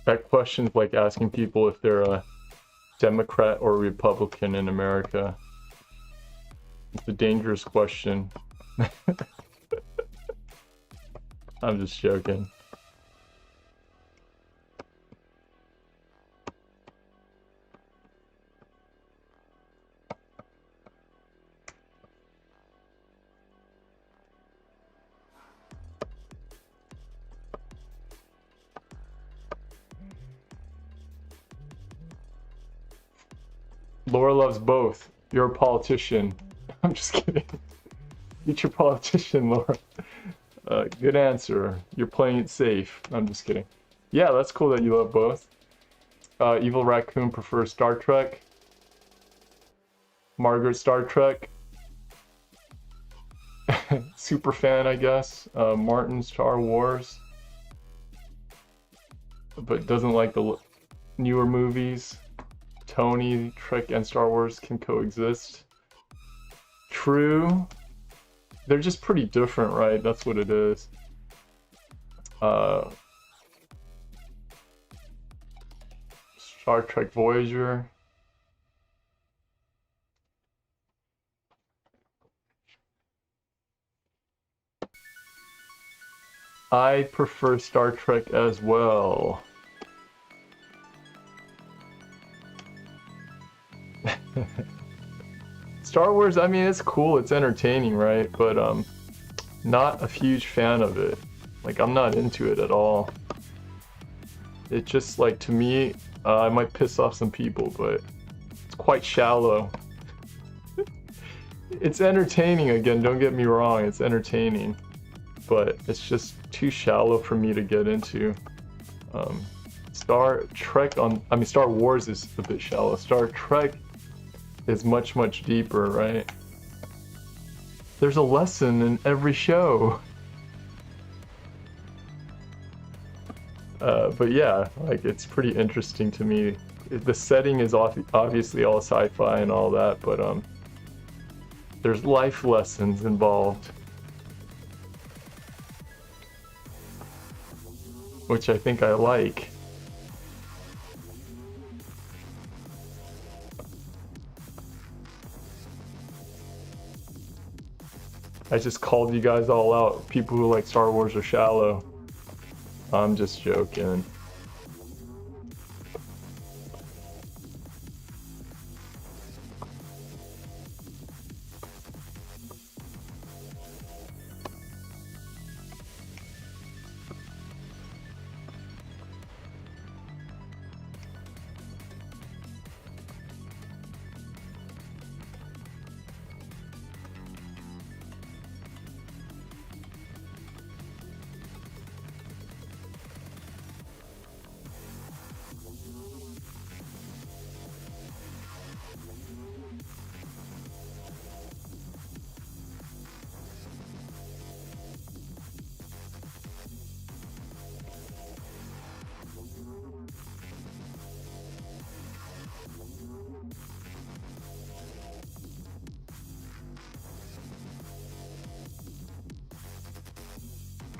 That question's like asking people if they're a Democrat or a Republican in America. It's a dangerous question. I'm just joking. Laura loves both. You're a politician. I'm just kidding. Get your politician, Laura. Good answer. You're playing it safe. I'm just kidding. Yeah, that's cool that you love both. Evil Raccoon prefers Star Trek. Margaret, Star Trek. Super fan, I guess. Martin, Star Wars. But doesn't like the newer movies. Tony, Trek and Star Wars can coexist. True. they're just pretty different, right? That's what it is. Star Trek Voyager. I prefer Star Trek as well. Star Wars, I mean, it's cool, it's entertaining, right? But not a huge fan of it. Like, I'm not into it at all. It just, like, to me, I might piss off some people, but it's quite shallow. It's entertaining, again, don't get me wrong, it's entertaining. But it's just too shallow for me to get into. Star Wars is a bit shallow. Star Trek is much, much deeper, right? There's a lesson in every show. But yeah, like, it's pretty interesting to me. The setting is obviously all sci-fi and all that, but there's life lessons involved, which I think I like. I just called you guys all out. People who like Star Wars are shallow. I'm just joking.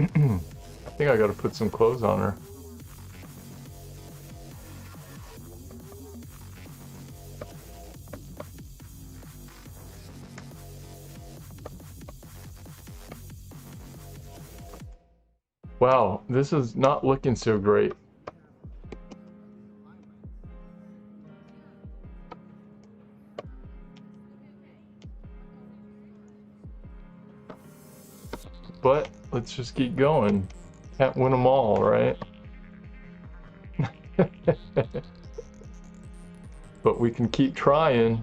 I think I gotta put some clothes on her. Wow, this is not looking so great. But let's just keep going. Can't win them all, right? But we can keep trying.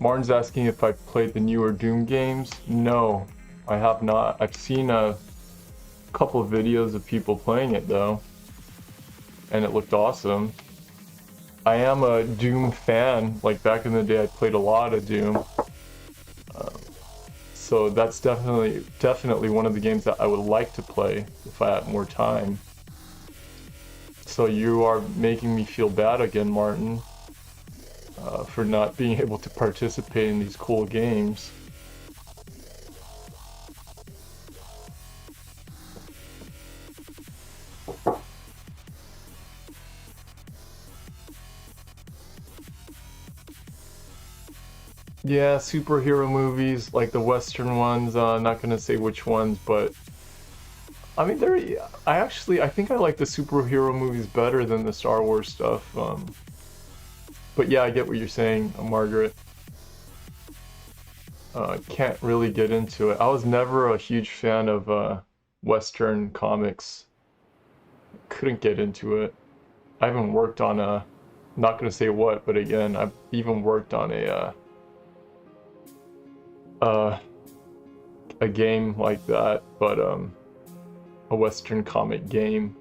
Martin's asking if I've played the newer Doom games. No, I have not. I've seen a couple of videos of people playing it though, and it looked awesome. I am a Doom fan. Like, back in the day I played a lot of Doom. So that's definitely one of the games that I would like to play if I had more time. So you are making me feel bad again, Martin. for not being able to participate in these cool games. Yeah, superhero movies, like the Western ones, not gonna say which ones, but I mean, I think I like the superhero movies better than the Star Wars stuff. But yeah, I get what you're saying, Margaret. Can't really get into it. I was never a huge fan of Western comics. Couldn't get into it. I haven't worked on not gonna say what, but again, I've even worked on uh, a game like that, but a Western comic game.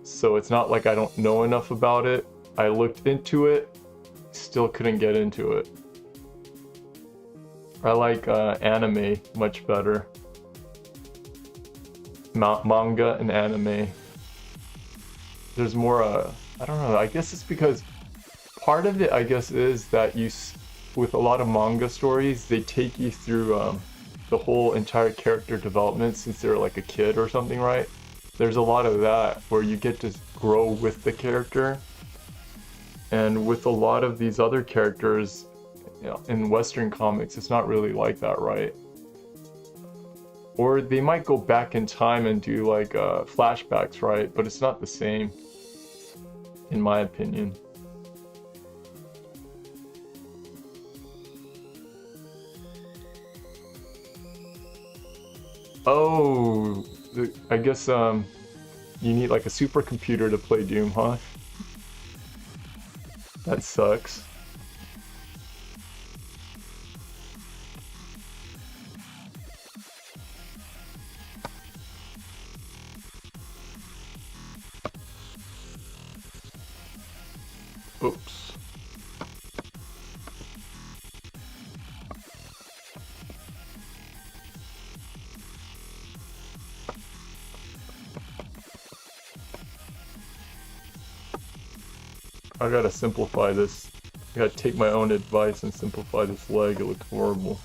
So it's not like I don't know enough about it. I looked into it, still couldn't get into it. I like anime much better. Manga and anime. There's more, I don't know, I guess it's because part of it, I guess, is that with a lot of manga stories, they take you through the whole entire character development since they're like a kid or something, right? There's a lot of that where you get to grow with the character. And with a lot of these other characters, you know, in Western comics, it's not really like that, right? Or they might go back in time and do like flashbacks, right? But it's not the same, in my opinion. Oh, I guess you need like a supercomputer to play Doom, huh? That sucks. Oops. I gotta simplify this. I gotta take my own advice and simplify this leg. It looks horrible.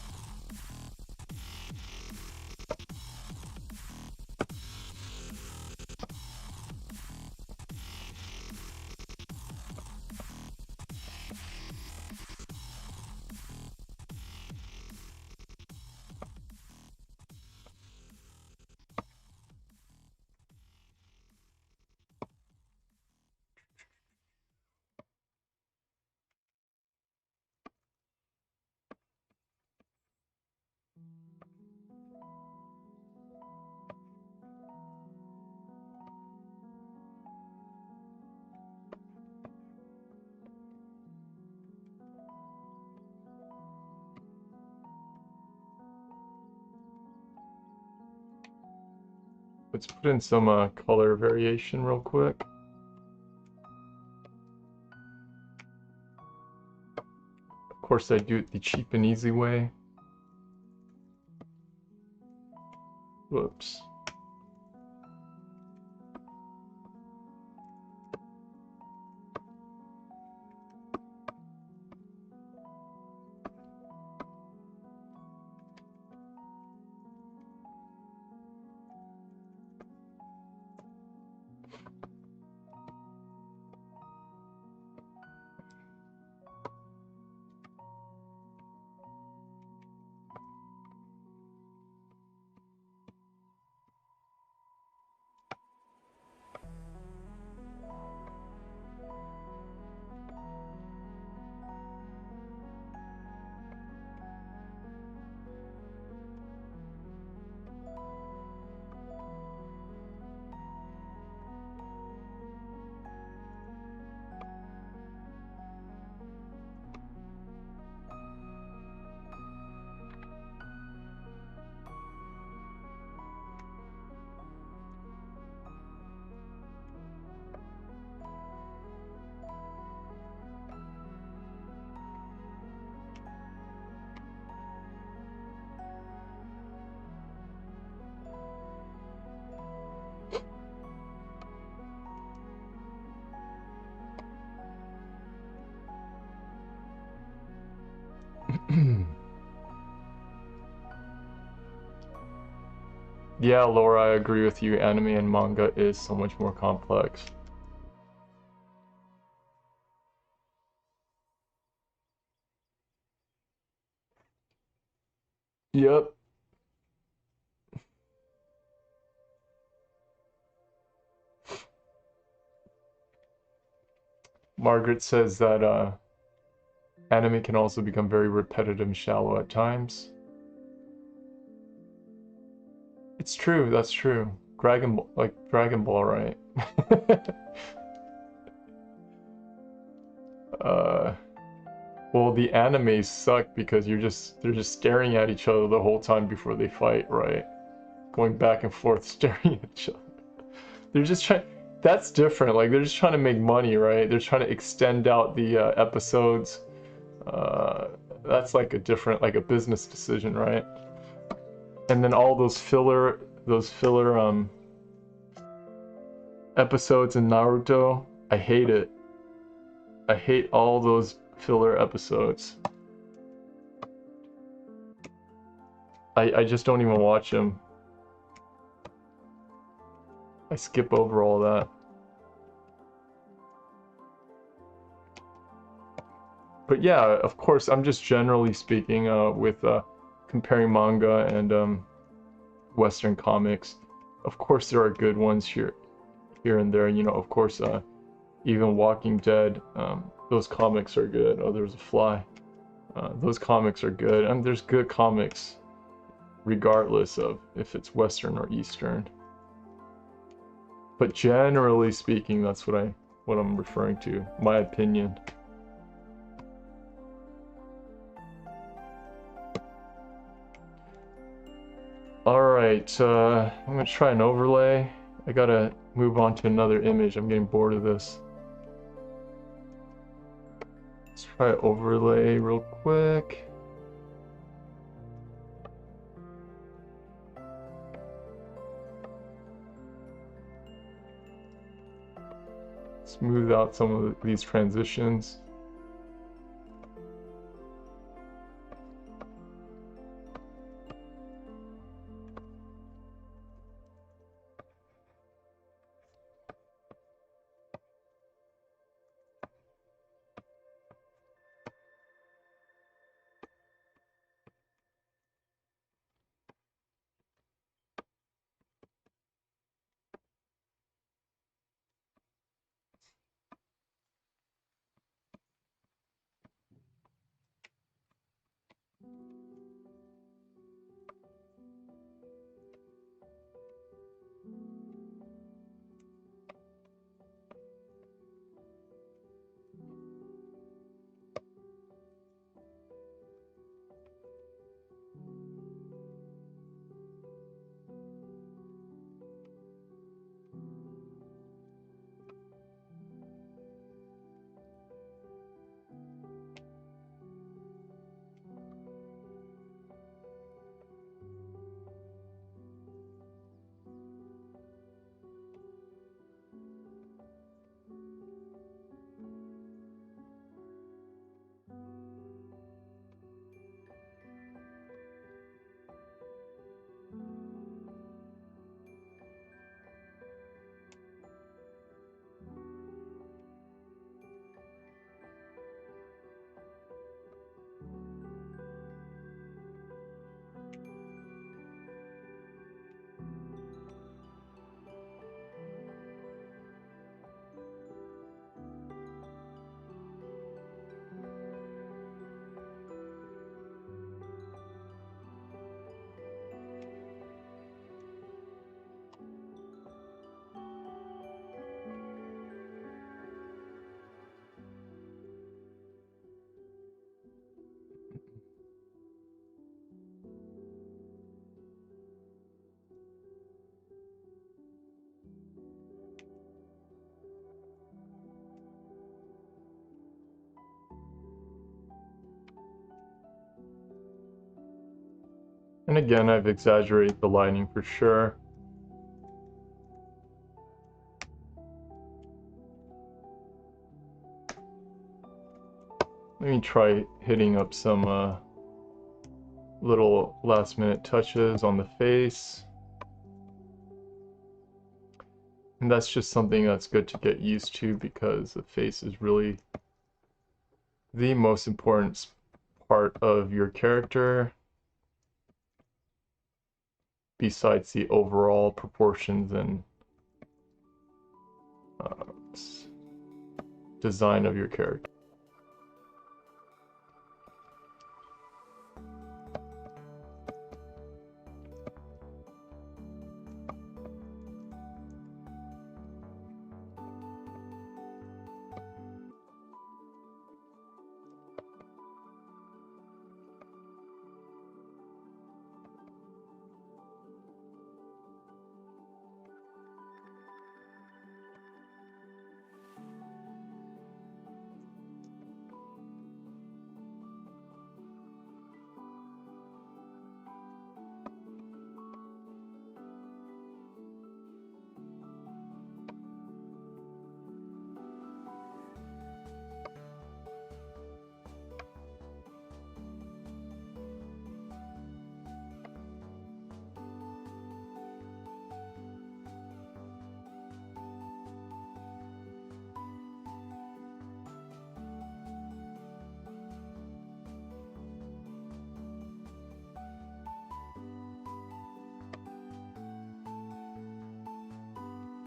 Let's put in some color variation real quick. Of course, I do it the cheap and easy way. Whoops. Yeah, Laura, I agree with you. Anime and manga is so much more complex. Yep. Margaret says that anime can also become very repetitive and shallow at times. It's true, that's true. Dragon Ball, right? uh, well, the animes suck because they're just staring at each other the whole time before they fight, right? Going back and forth, staring at each other. They're just trying. That's different. Like they're just trying to make money, right? They're trying to extend out the episodes. Uh, that's like a different, like a business decision, right? And then all those filler episodes in Naruto. I hate it. I hate all those filler episodes. I just don't even watch them. I skip over all that. But yeah, of course, I'm just generally speaking with comparing manga and Western comics. Of course, there are good ones here and there. You know, of course, even Walking Dead, those comics are good. Oh, there's a fly. Those comics are good, and there's good comics regardless of if it's Western or Eastern. But generally speaking, that's what I'm referring to. My opinion. Alright, I'm gonna try an overlay. I gotta move on to another image. I'm getting bored of this. Let's try overlay real quick. Smooth out some of these transitions. And again, I've exaggerated the lighting for sure. Let me try hitting up some little last minute touches on the face. And that's just something that's good to get used to, because the face is really the most important part of your character, besides the overall proportions and design of your character.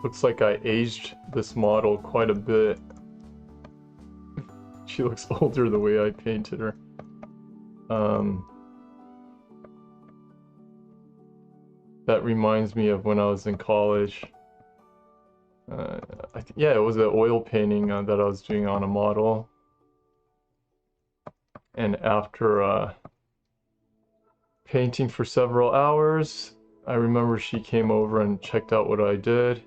Looks like I aged this model quite a bit. She looks older the way I painted her. That reminds me of when I was in college. Yeah, it was an oil painting that I was doing on a model. And after painting for several hours, I remember she came over and checked out what I did.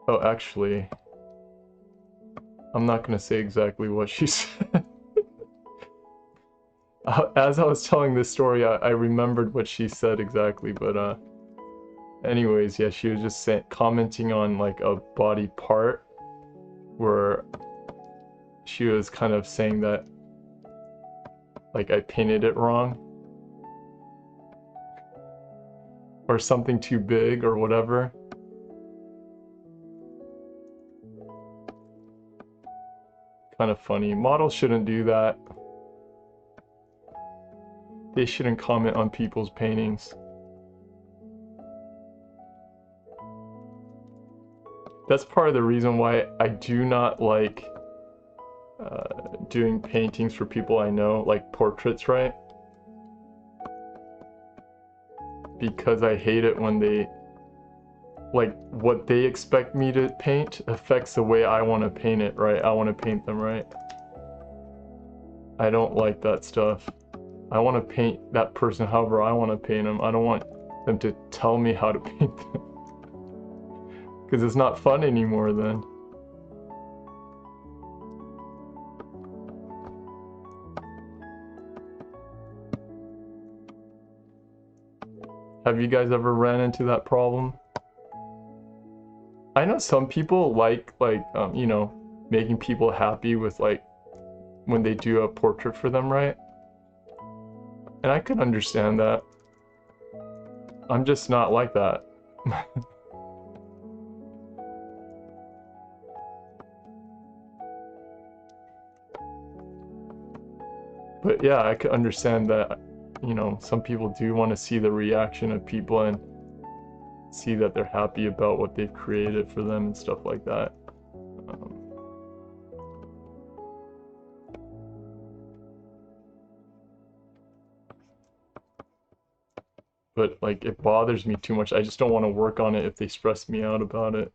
Oh, actually, I'm not going to say exactly what she said. As I was telling this story, I remembered what she said exactly, but anyways, yeah, she was just commenting on like a body part where she was kind of saying that like I painted it wrong or something too big or whatever. Kind of funny. Models shouldn't do that. They shouldn't comment on people's paintings. That's part of the reason why I do not like doing paintings for people I know, like portraits, right? Because I hate it when they, like, what they expect me to paint affects the way I want to paint it, right? I want to paint them, right? I don't like that stuff. I want to paint that person however I want to paint them. I don't want them to tell me how to paint them. Because it's not fun anymore then. Have you guys ever ran into that problem? I know some people like you know, making people happy with like when they do a portrait for them, right? And I could understand that. I'm just not like that. But yeah, I could understand that, you know, some people do want to see the reaction of people and see that they're happy about what they've created for them and stuff like that. But like, it bothers me too much. I just don't want to work on it if they stress me out about it.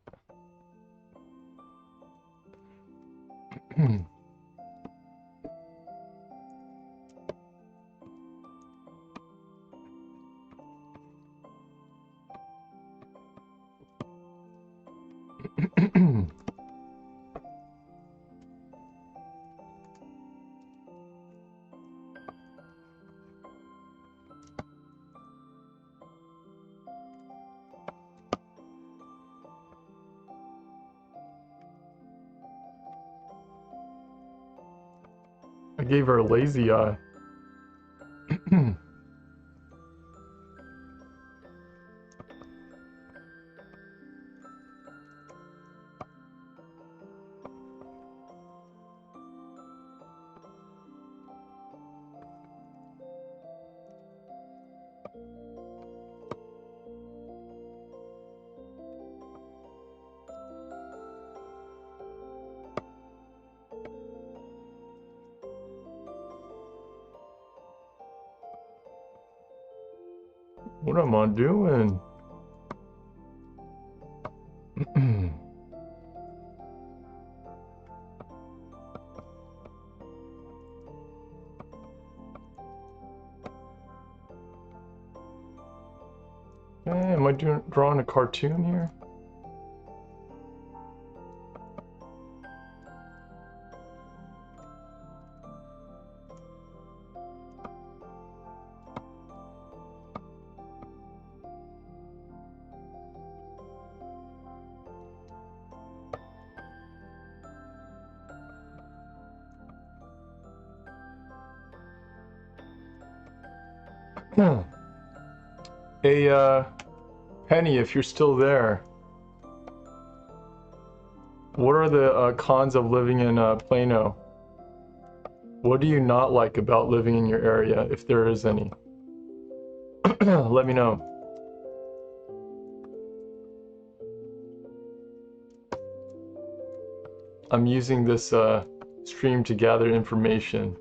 I gave her a lazy eye. What am I doing? Hey, am I drawing a cartoon here? Hey, Penny, if you're still there, what are the cons of living in Plano? What do you not like about living in your area, if there is any? Let me know. I'm using this stream to gather information.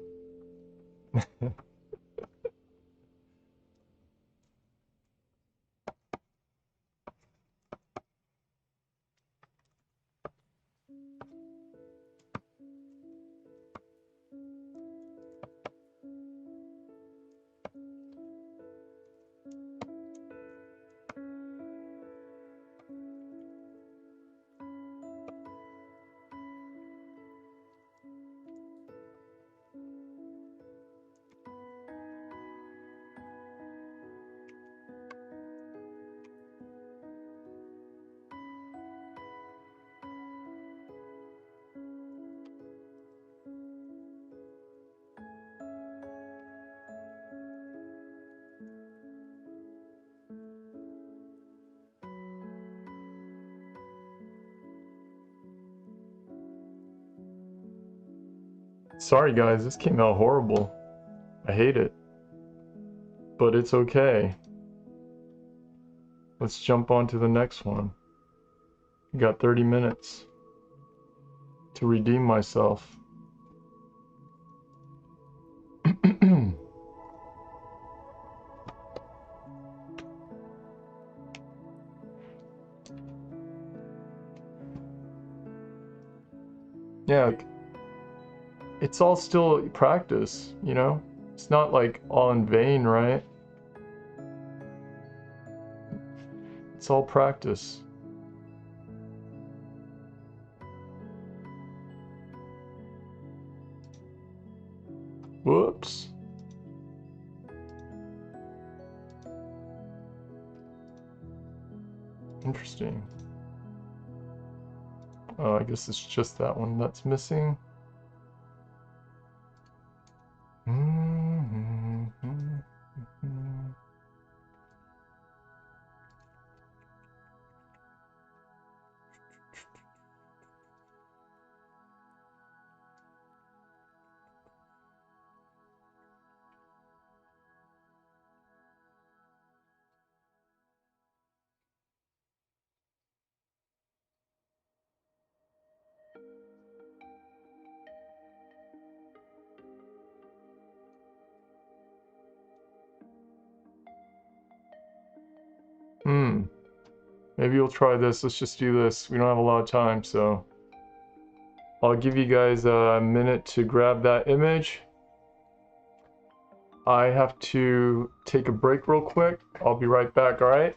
Sorry guys, this came out horrible. I hate it. But it's okay. Let's jump on to the next one. Got 30 minutes to redeem myself. Yeah, it's all still practice, you know? It's not like all in vain, right? It's all practice. Whoops. Interesting. Oh, I guess it's just that one that's missing. Maybe we'll try this. Let's just do this. We don't have a lot of time, so I'll give you guys a minute to grab that image. I have to take a break real quick. I'll be right back, all right?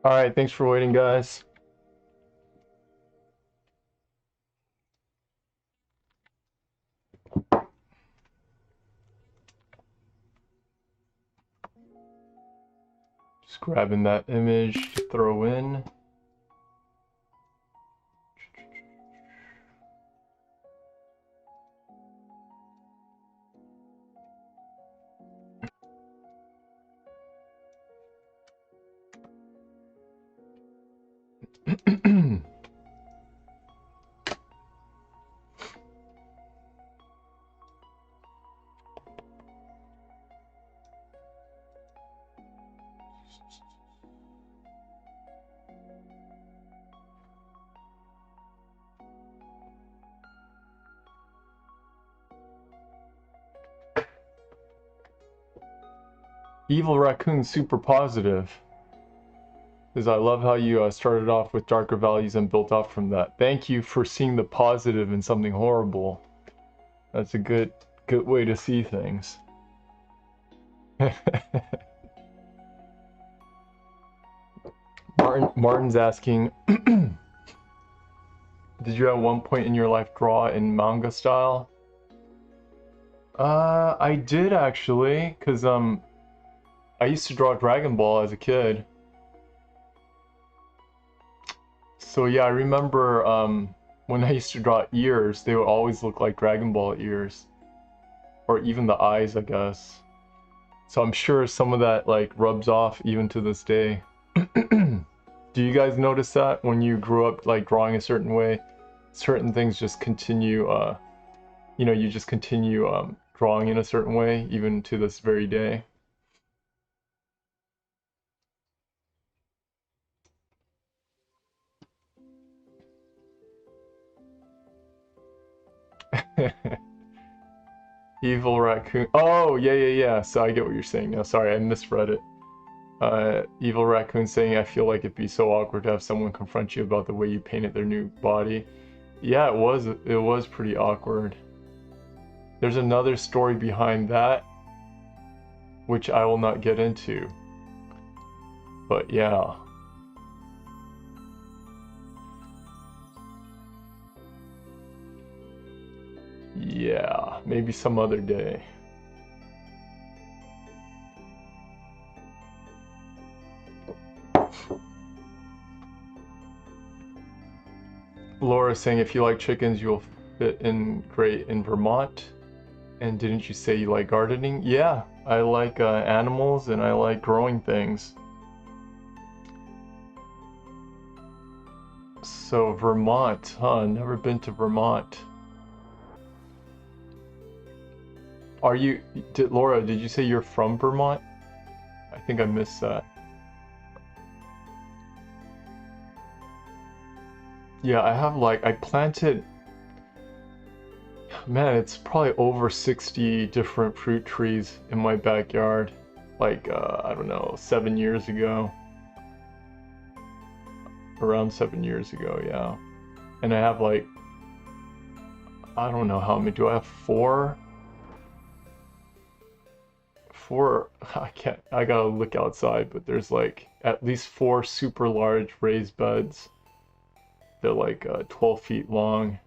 Alright, thanks for waiting, guys. Just grabbing that image to throw in. Evil Raccoon super positive. Because I love how you started off with darker values and built up from that. Thank you for seeing the positive in something horrible. That's a good way to see things. Martin's asking, did you at one point in your life draw in manga style? I did actually, because I used to draw Dragon Ball as a kid. So yeah, I remember when I used to draw ears, they would always look like Dragon Ball ears. Or even the eyes, I guess. So I'm sure some of that like rubs off even to this day. Do you guys notice that when you grew up like drawing a certain way, certain things just continue, you know, you just continue drawing in a certain way even to this very day? Evil Raccoon. Oh, yeah. So I get what you're saying now. Sorry, I misread it. Evil Raccoon saying, I feel like it'd be so awkward to have someone confront you about the way you painted their new body. Yeah, it was pretty awkward. There's another story behind that, which I will not get into. But yeah. Yeah, maybe some other day. Laura saying, if you like chickens, you'll fit in great in Vermont. And didn't you say you like gardening? Yeah, I like animals and I like growing things. So Vermont, huh? Never been to Vermont. Laura, did you say you're from Vermont? I think I missed that. Yeah, I planted, man, it's probably over 60 different fruit trees in my backyard. Like, I don't know, 7 years ago. Around 7 years ago, yeah. And I have like, I don't know how many, do I have four? I gotta look outside, but there's like at least 4 super large raised beds. They're like 12 feet long.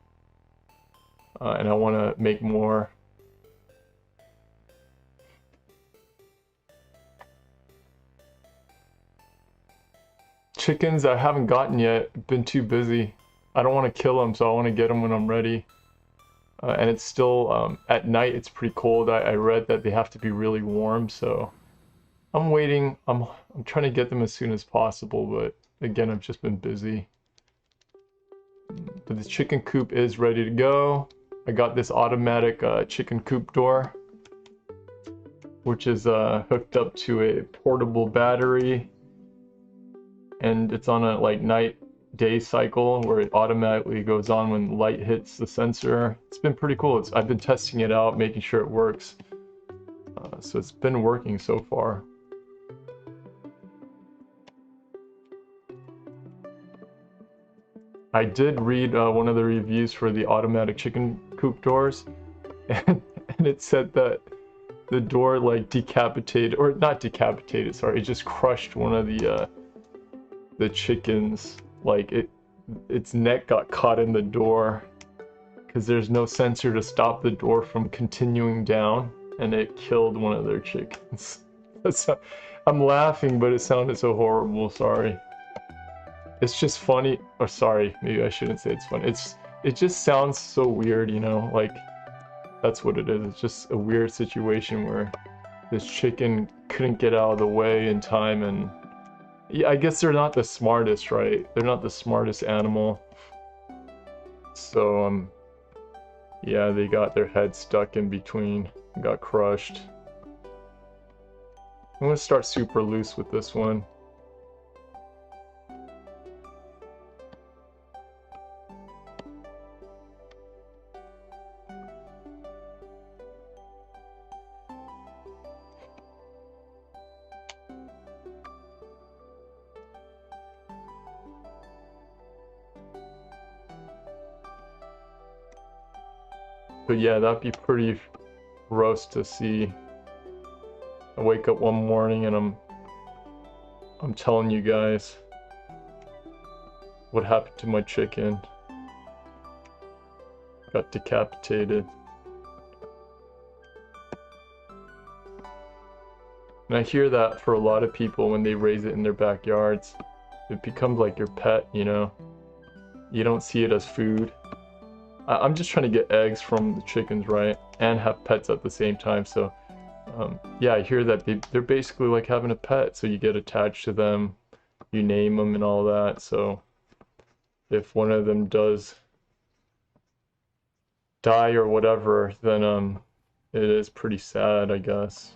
And I want to make more. Chickens I haven't gotten yet, been too busy. I don't want to kill them, so I want to get them when I'm ready. And it's still, at night it's pretty cold. I read that they have to be really warm, so I'm waiting. I'm trying to get them as soon as possible, but again, I've just been busy. But the chicken coop is ready to go. I got this automatic chicken coop door, which is hooked up to a portable battery, and it's on a like night-day cycle where it automatically goes on when light hits the sensor. It's been pretty cool. I've been testing it out, making sure it works. So it's been working so far. I did read one of the reviews for the automatic chicken coop doors, and it said that the door like decapitated, or not decapitated, sorry, it just crushed one of the the chickens, like its neck got caught in the door because there's no sensor to stop the door from continuing down, and it killed one of their chickens. I'm laughing, but it sounded so horrible. Sorry. It's just funny. Or sorry, maybe I shouldn't say it's funny. It just sounds so weird, you know? Like, that's what it is. It's just a weird situation where this chicken couldn't get out of the way in time, and yeah, I guess they're not the smartest, right? They're not the smartest animal. So, yeah, they got their head stuck in between and got crushed. I'm gonna start super loose with this one. But yeah, that'd be pretty gross to see. I wake up one morning and I'm telling you guys what happened to my chicken. Got decapitated. And I hear that for a lot of people when they raise it in their backyards. It becomes like your pet, you know? You don't see it as food. I'm just trying to get eggs from the chickens, right? And have pets at the same time, so... yeah, I hear that they're basically like having a pet, so you get attached to them, you name them and all that, so... if one of them does die or whatever, then it is pretty sad, I guess.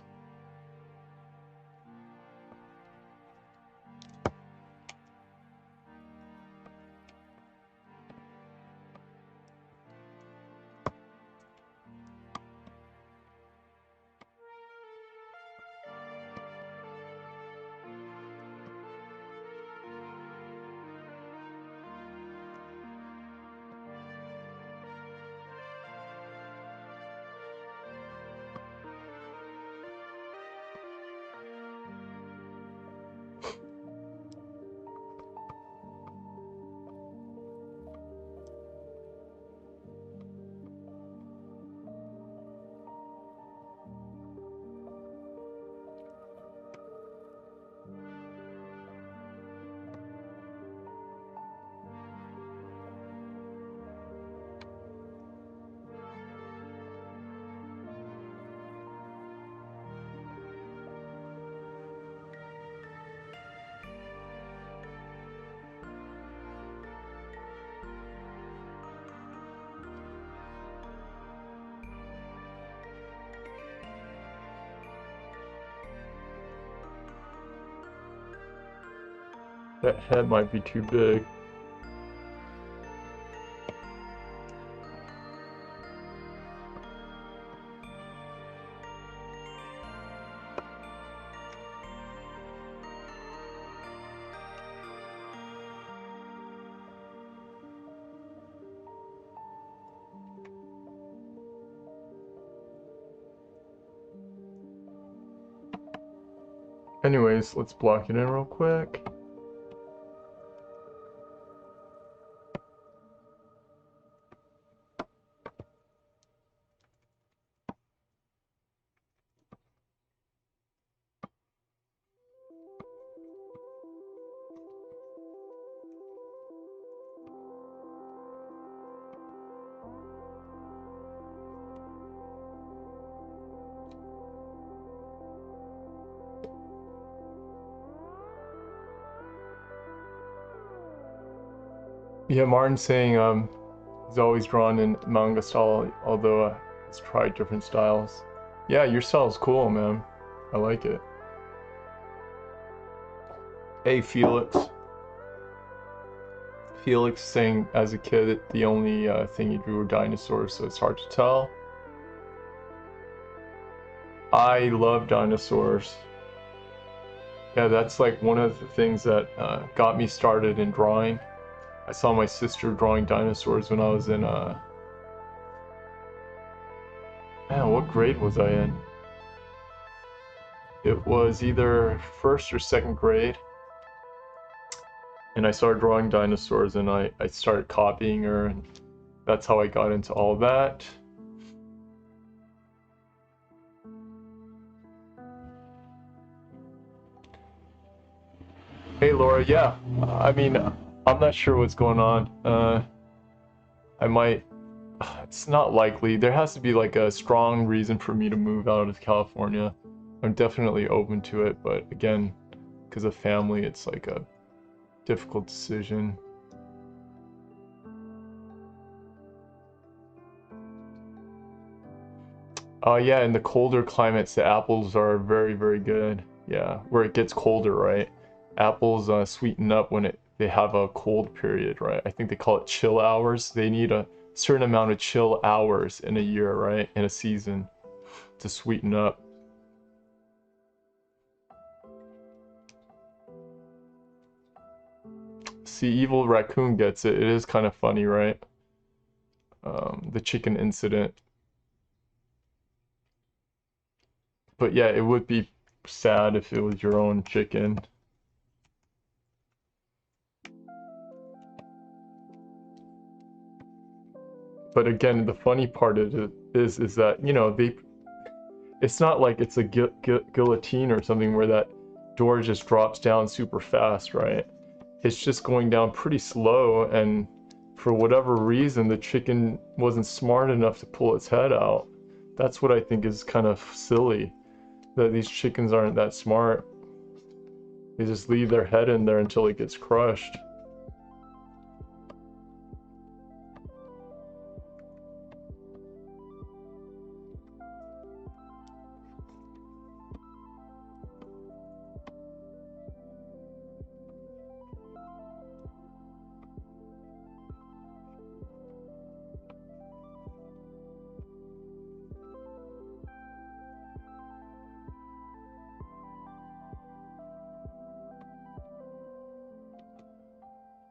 That head might be too big. Anyways, let's block it in real quick. Yeah, Martin's saying he's always drawn in manga style, although he's tried different styles. Yeah, your style's cool, man. I like it. Hey, Felix. Felix saying as a kid the only thing he drew were dinosaurs, so it's hard to tell. I love dinosaurs. Yeah, that's like one of the things that got me started in drawing. I saw my sister drawing dinosaurs when I was in, man, what grade was I in? It was either first or second grade. And I started drawing dinosaurs, and I started copying her, and that's how I got into all that. Hey Laura, yeah. I mean, I'm not sure what's going on. I might. It's not likely. There has to be like a strong reason for me to move out of California. I'm definitely open to it, but again, because of family, it's like a difficult decision. Yeah, in the colder climates, the apples are very, very good. Yeah, where it gets colder, right? Apples sweeten up when they have a cold period, right? I think they call it chill hours. They need a certain amount of chill hours in a year, right? In a season to sweeten up. See, Evil Raccoon gets it. It is kind of funny, right? The chicken incident. But yeah, it would be sad if it was your own chicken. But again, the funny part of it is that, you know, it's not like it's a guillotine or something where that door just drops down super fast, right? It's just going down pretty slow, and for whatever reason, the chicken wasn't smart enough to pull its head out. That's what I think is kind of silly, that these chickens aren't that smart. They just leave their head in there until it gets crushed.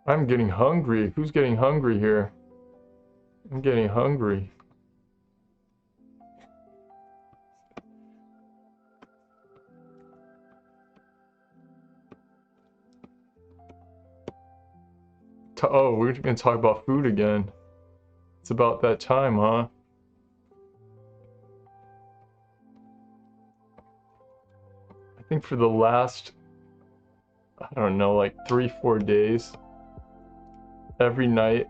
I'm getting hungry. Who's getting hungry here? I'm getting hungry. Oh, we're gonna talk about food again. It's about that time, huh? I think for the last, I don't know, like 3-4 days, every night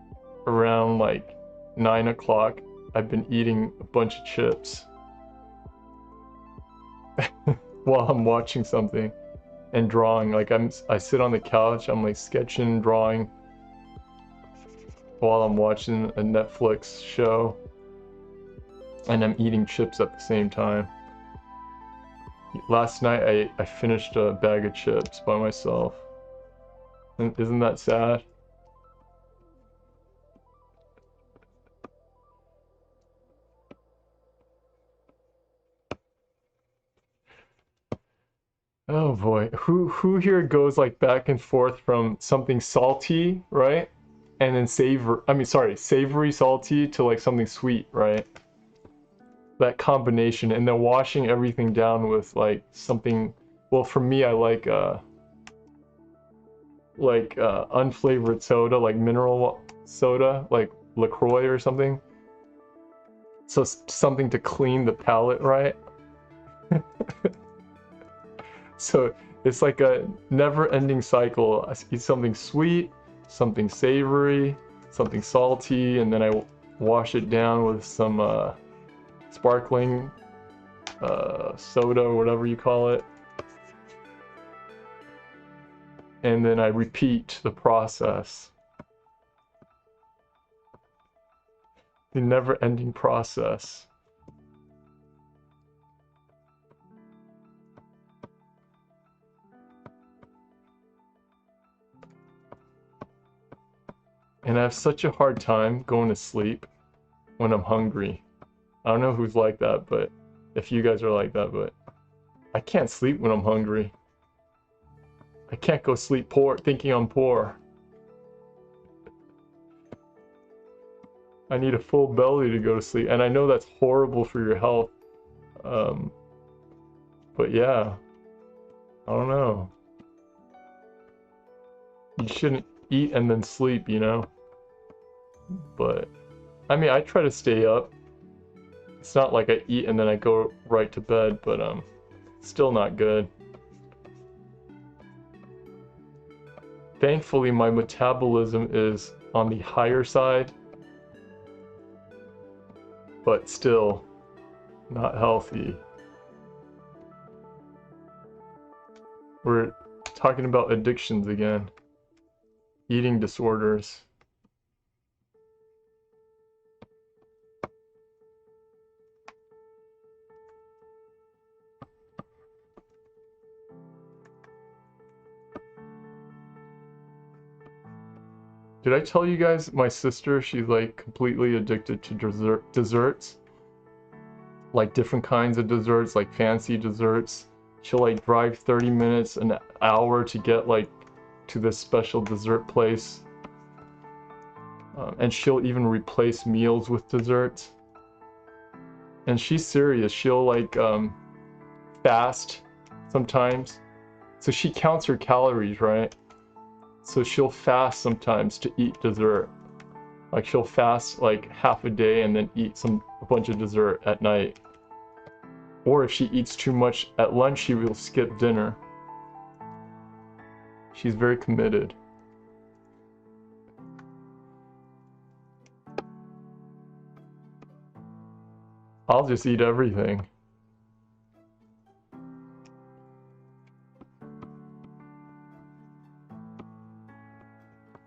around like 9 o'clock, I've been eating a bunch of chips while I'm watching something and drawing. Like I sit on the couch, I'm like sketching, drawing while I'm watching a Netflix show, and I'm eating chips at the same time. Last night I finished a bag of chips by myself. And isn't that sad? Oh boy, who here goes like back and forth from something salty, right? And then savory salty to like something sweet, right? That combination, and then washing everything down with like something. Well, for me, I like unflavored soda, like mineral soda, like LaCroix or something. So something to clean the palate, right? So it's like a never-ending cycle. I eat something sweet, something savory, something salty, and then I wash it down with some sparkling soda or whatever you call it. And then I repeat the process. The never-ending process. And I have such a hard time going to sleep when I'm hungry. I don't know who's like that, but if you guys are like that, but I can't sleep when I'm hungry. I can't go sleep poor, thinking I'm poor. I need a full belly to go to sleep, and I know that's horrible for your health. But yeah, I don't know. you shouldn't eat and then sleep, you know? But, I mean, I try to stay up. It's not like I eat and then I go right to bed, but, still not good. Thankfully, my metabolism is on the higher side, but still not healthy. We're talking about addictions again. Eating disorders. Did I tell you guys my sister, she's like completely addicted to desserts? Like different kinds of desserts, like fancy desserts. She'll like drive 30 minutes, an hour to get like to this special dessert place. And she'll even replace meals with desserts. And she's serious. She'll like fast sometimes. So she counts her calories, right? So she'll fast sometimes to eat dessert. Like she'll fast like half a day and then eat a bunch of dessert at night. Or if she eats too much at lunch, she will skip dinner. She's very committed. I'll just eat everything.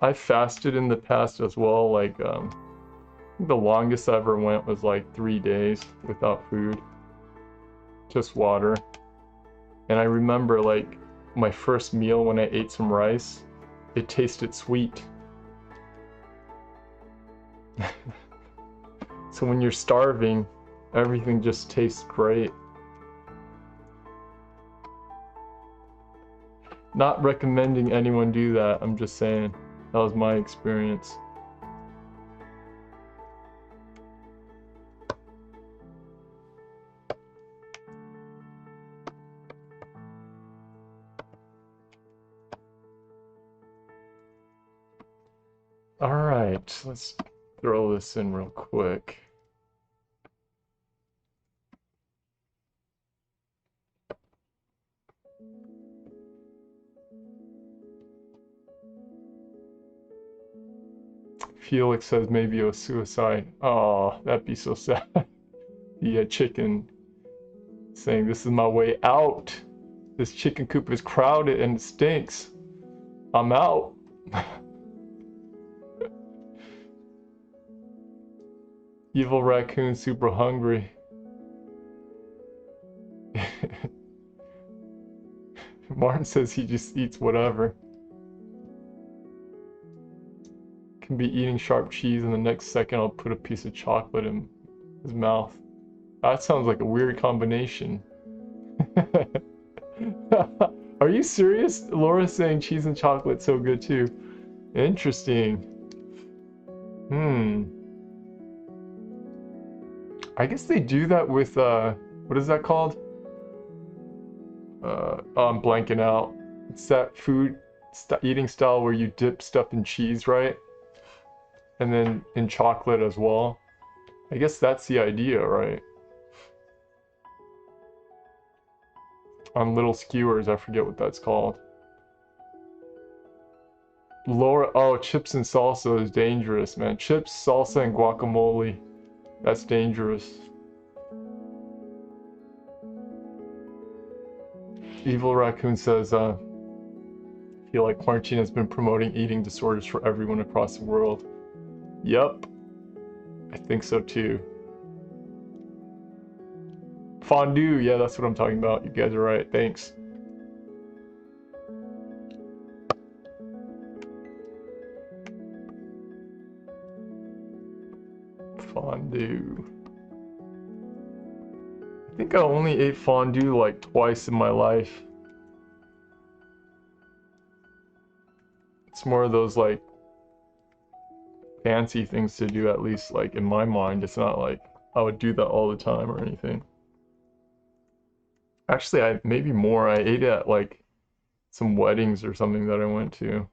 I fasted in the past as well, like the longest I ever went was like 3 days without food. Just water. And I remember like my first meal when I ate some rice, it tasted sweet. So when you're starving, everything just tastes great. Not recommending anyone do that, I'm just saying. That was my experience. All right, let's throw this in real quick. Felix says maybe it was suicide. Oh, that'd be so sad. The chicken saying, "This is my way out. This chicken coop is crowded and it stinks. I'm out." Evil raccoon super hungry. Martin says he just eats whatever. Can be eating sharp cheese and the next second I'll put a piece of chocolate in his mouth. That sounds like a weird combination. Are you serious? Laura's saying cheese and chocolate's so good too. Interesting. I guess they do that with, what is that called? I'm blanking out. It's that eating style where you dip stuff in cheese, right? And then in chocolate as well. I guess that's the idea, right? On little skewers, I forget what that's called. Laura, oh, chips and salsa is dangerous, man. Chips, salsa, and guacamole. That's dangerous. Evil Raccoon says, I feel like quarantine has been promoting eating disorders for everyone across the world. Yep. I think so too. Fondue, yeah, that's what I'm talking about. You guys are right. Thanks. Fondue. I think I only ate fondue like twice in my life. It's more of those like fancy things to do, at least like in my mind. It's not like I would do that all the time or anything. Actually, maybe more. I ate at like some weddings or something that I went to.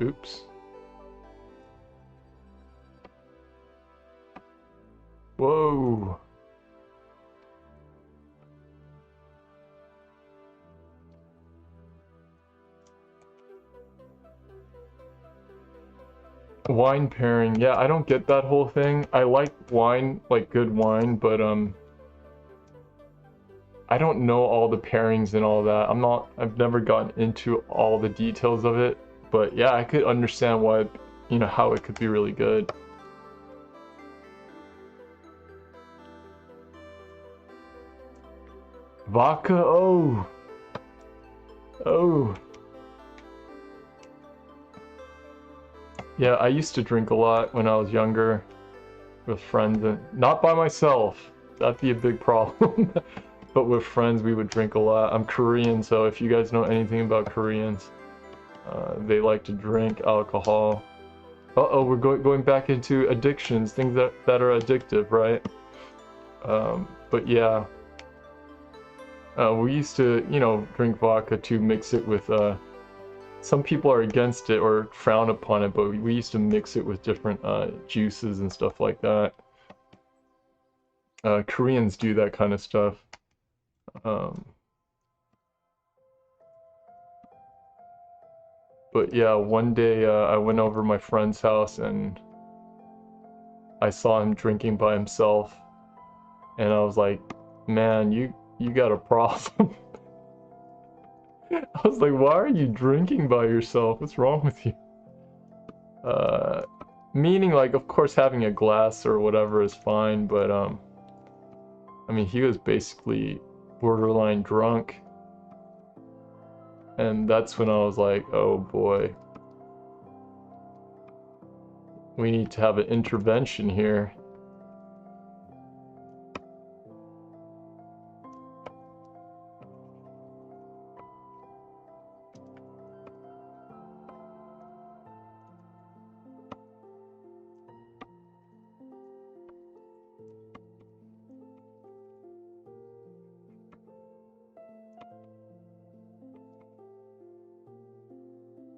Oops. Whoa. Wine pairing. Yeah, I don't get that whole thing. I like wine, like good wine, but I don't know all the pairings and all that. I've never gotten into all the details of it, but yeah, I could understand why, how it could be really good. Vodka, oh. Oh. Yeah, I used to drink a lot when I was younger with friends, and not by myself. That'd be a big problem. But with friends, we would drink a lot. I'm Korean, so if you guys know anything about Koreans, they like to drink alcohol. Uh-oh, we're going back into addictions, things that are addictive, right? But yeah, we used to, drink vodka to mix it with, some people are against it or frown upon it, but we used to mix it with different juices and stuff like that. Koreans do that kind of stuff. But yeah, one day I went over to my friend's house and I saw him drinking by himself, and I was like, man, you got a problem. I was like, why are you drinking by yourself? What's wrong with you? Meaning, like, of course having a glass or whatever is fine, but I mean, he was basically borderline drunk. And that's when I was like, oh boy. We need to have an intervention here.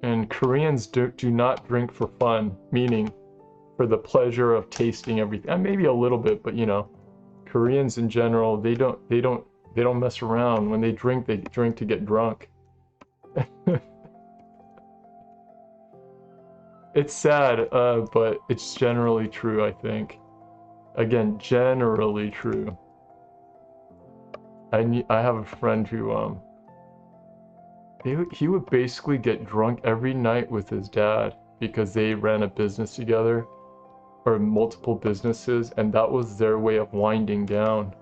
And Koreans do not drink for fun, meaning for the pleasure of tasting everything. And maybe a little bit, but Koreans in general, they don't mess around. When they drink to get drunk. It's sad, but it's generally true, I think. Again, generally true. I have a friend who he would basically get drunk every night with his dad because they ran a business together, or multiple businesses, and that was their way of winding down.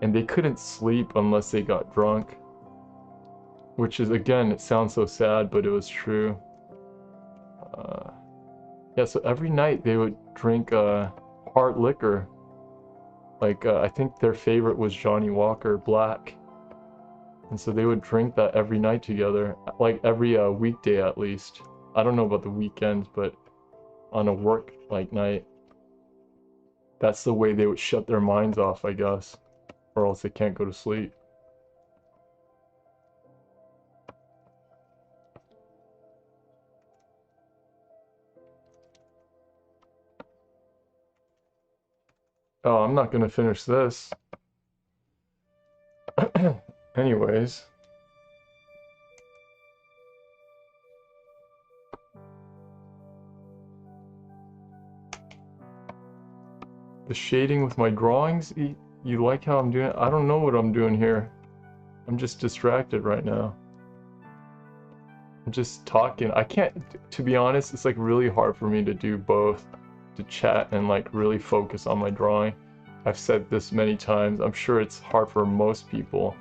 And they couldn't sleep unless they got drunk. Which is, again, it sounds so sad, but it was true. Yeah, so every night they would drink hard liquor. Like, I think their favorite was Johnny Walker Black. And so they would drink that every night together, like every weekday at least. I don't know about the weekends, but on a work night, that's the way they would shut their minds off, I guess, or else they can't go to sleep. Oh, I'm not gonna finish this. Anyways. The shading with my drawings? You like how I'm doing it? I don't know what I'm doing here. I'm just distracted right now. I'm just talking. I can't, to be honest, it's like really hard for me to do both. To chat and like really focus on my drawing. I've said this many times. I'm sure it's hard for most people.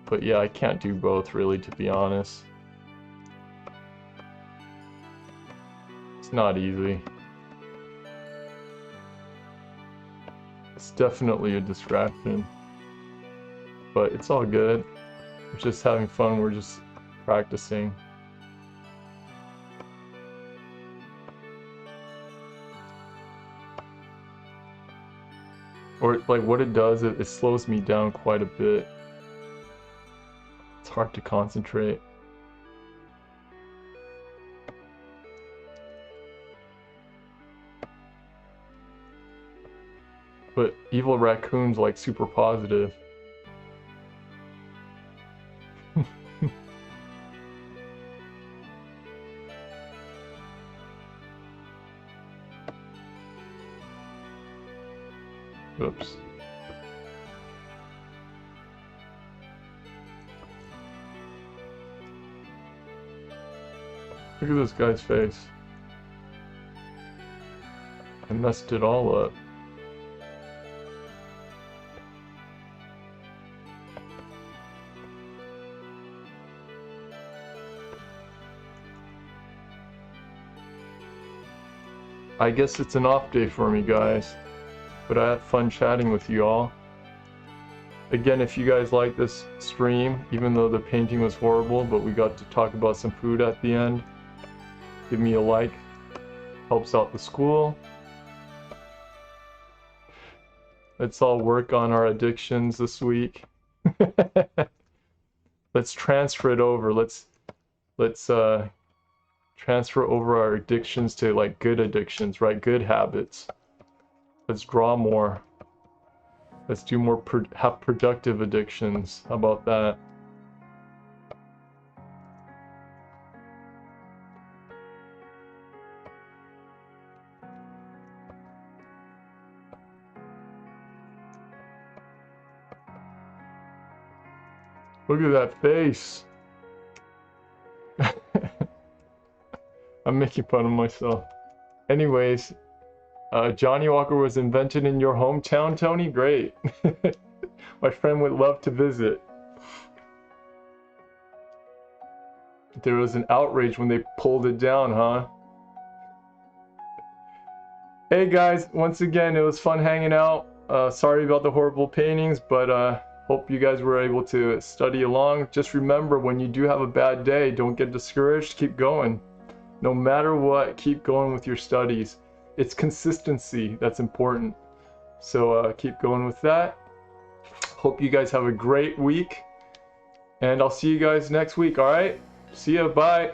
But yeah, I can't do both really, to be honest. It's not easy. It's definitely a distraction. But it's all good. We're just having fun. We're just practicing. Or like what it does, it slows me down quite a bit. It's hard to concentrate. But Evil Raccoon's like super positive. Oops. Look at this guy's face. I messed it all up. I guess it's an off day for me, guys. But I had fun chatting with you all. Again, if you guys like this stream, even though the painting was horrible, but we got to talk about some food at the end, give me a like. Helps out the school. Let's all work on our addictions this week. Let's transfer it over. Let's transfer over our addictions to like good addictions, right? Good habits. Let's draw more. Let's do more, have productive addictions. How about that? Look at that face. I'm making fun of myself. Anyways, Johnny Walker was invented in your hometown, Tony? Great. My friend would love to visit. There was an outrage when they pulled it down, huh? Hey guys, once again, it was fun hanging out. Sorry about the horrible paintings, but hope you guys were able to study along. Just remember, when you do have a bad day, don't get discouraged, keep going. No matter what, keep going with your studies. It's consistency that's important. So keep going with that. Hope you guys have a great week. And I'll see you guys next week, alright? See ya, bye.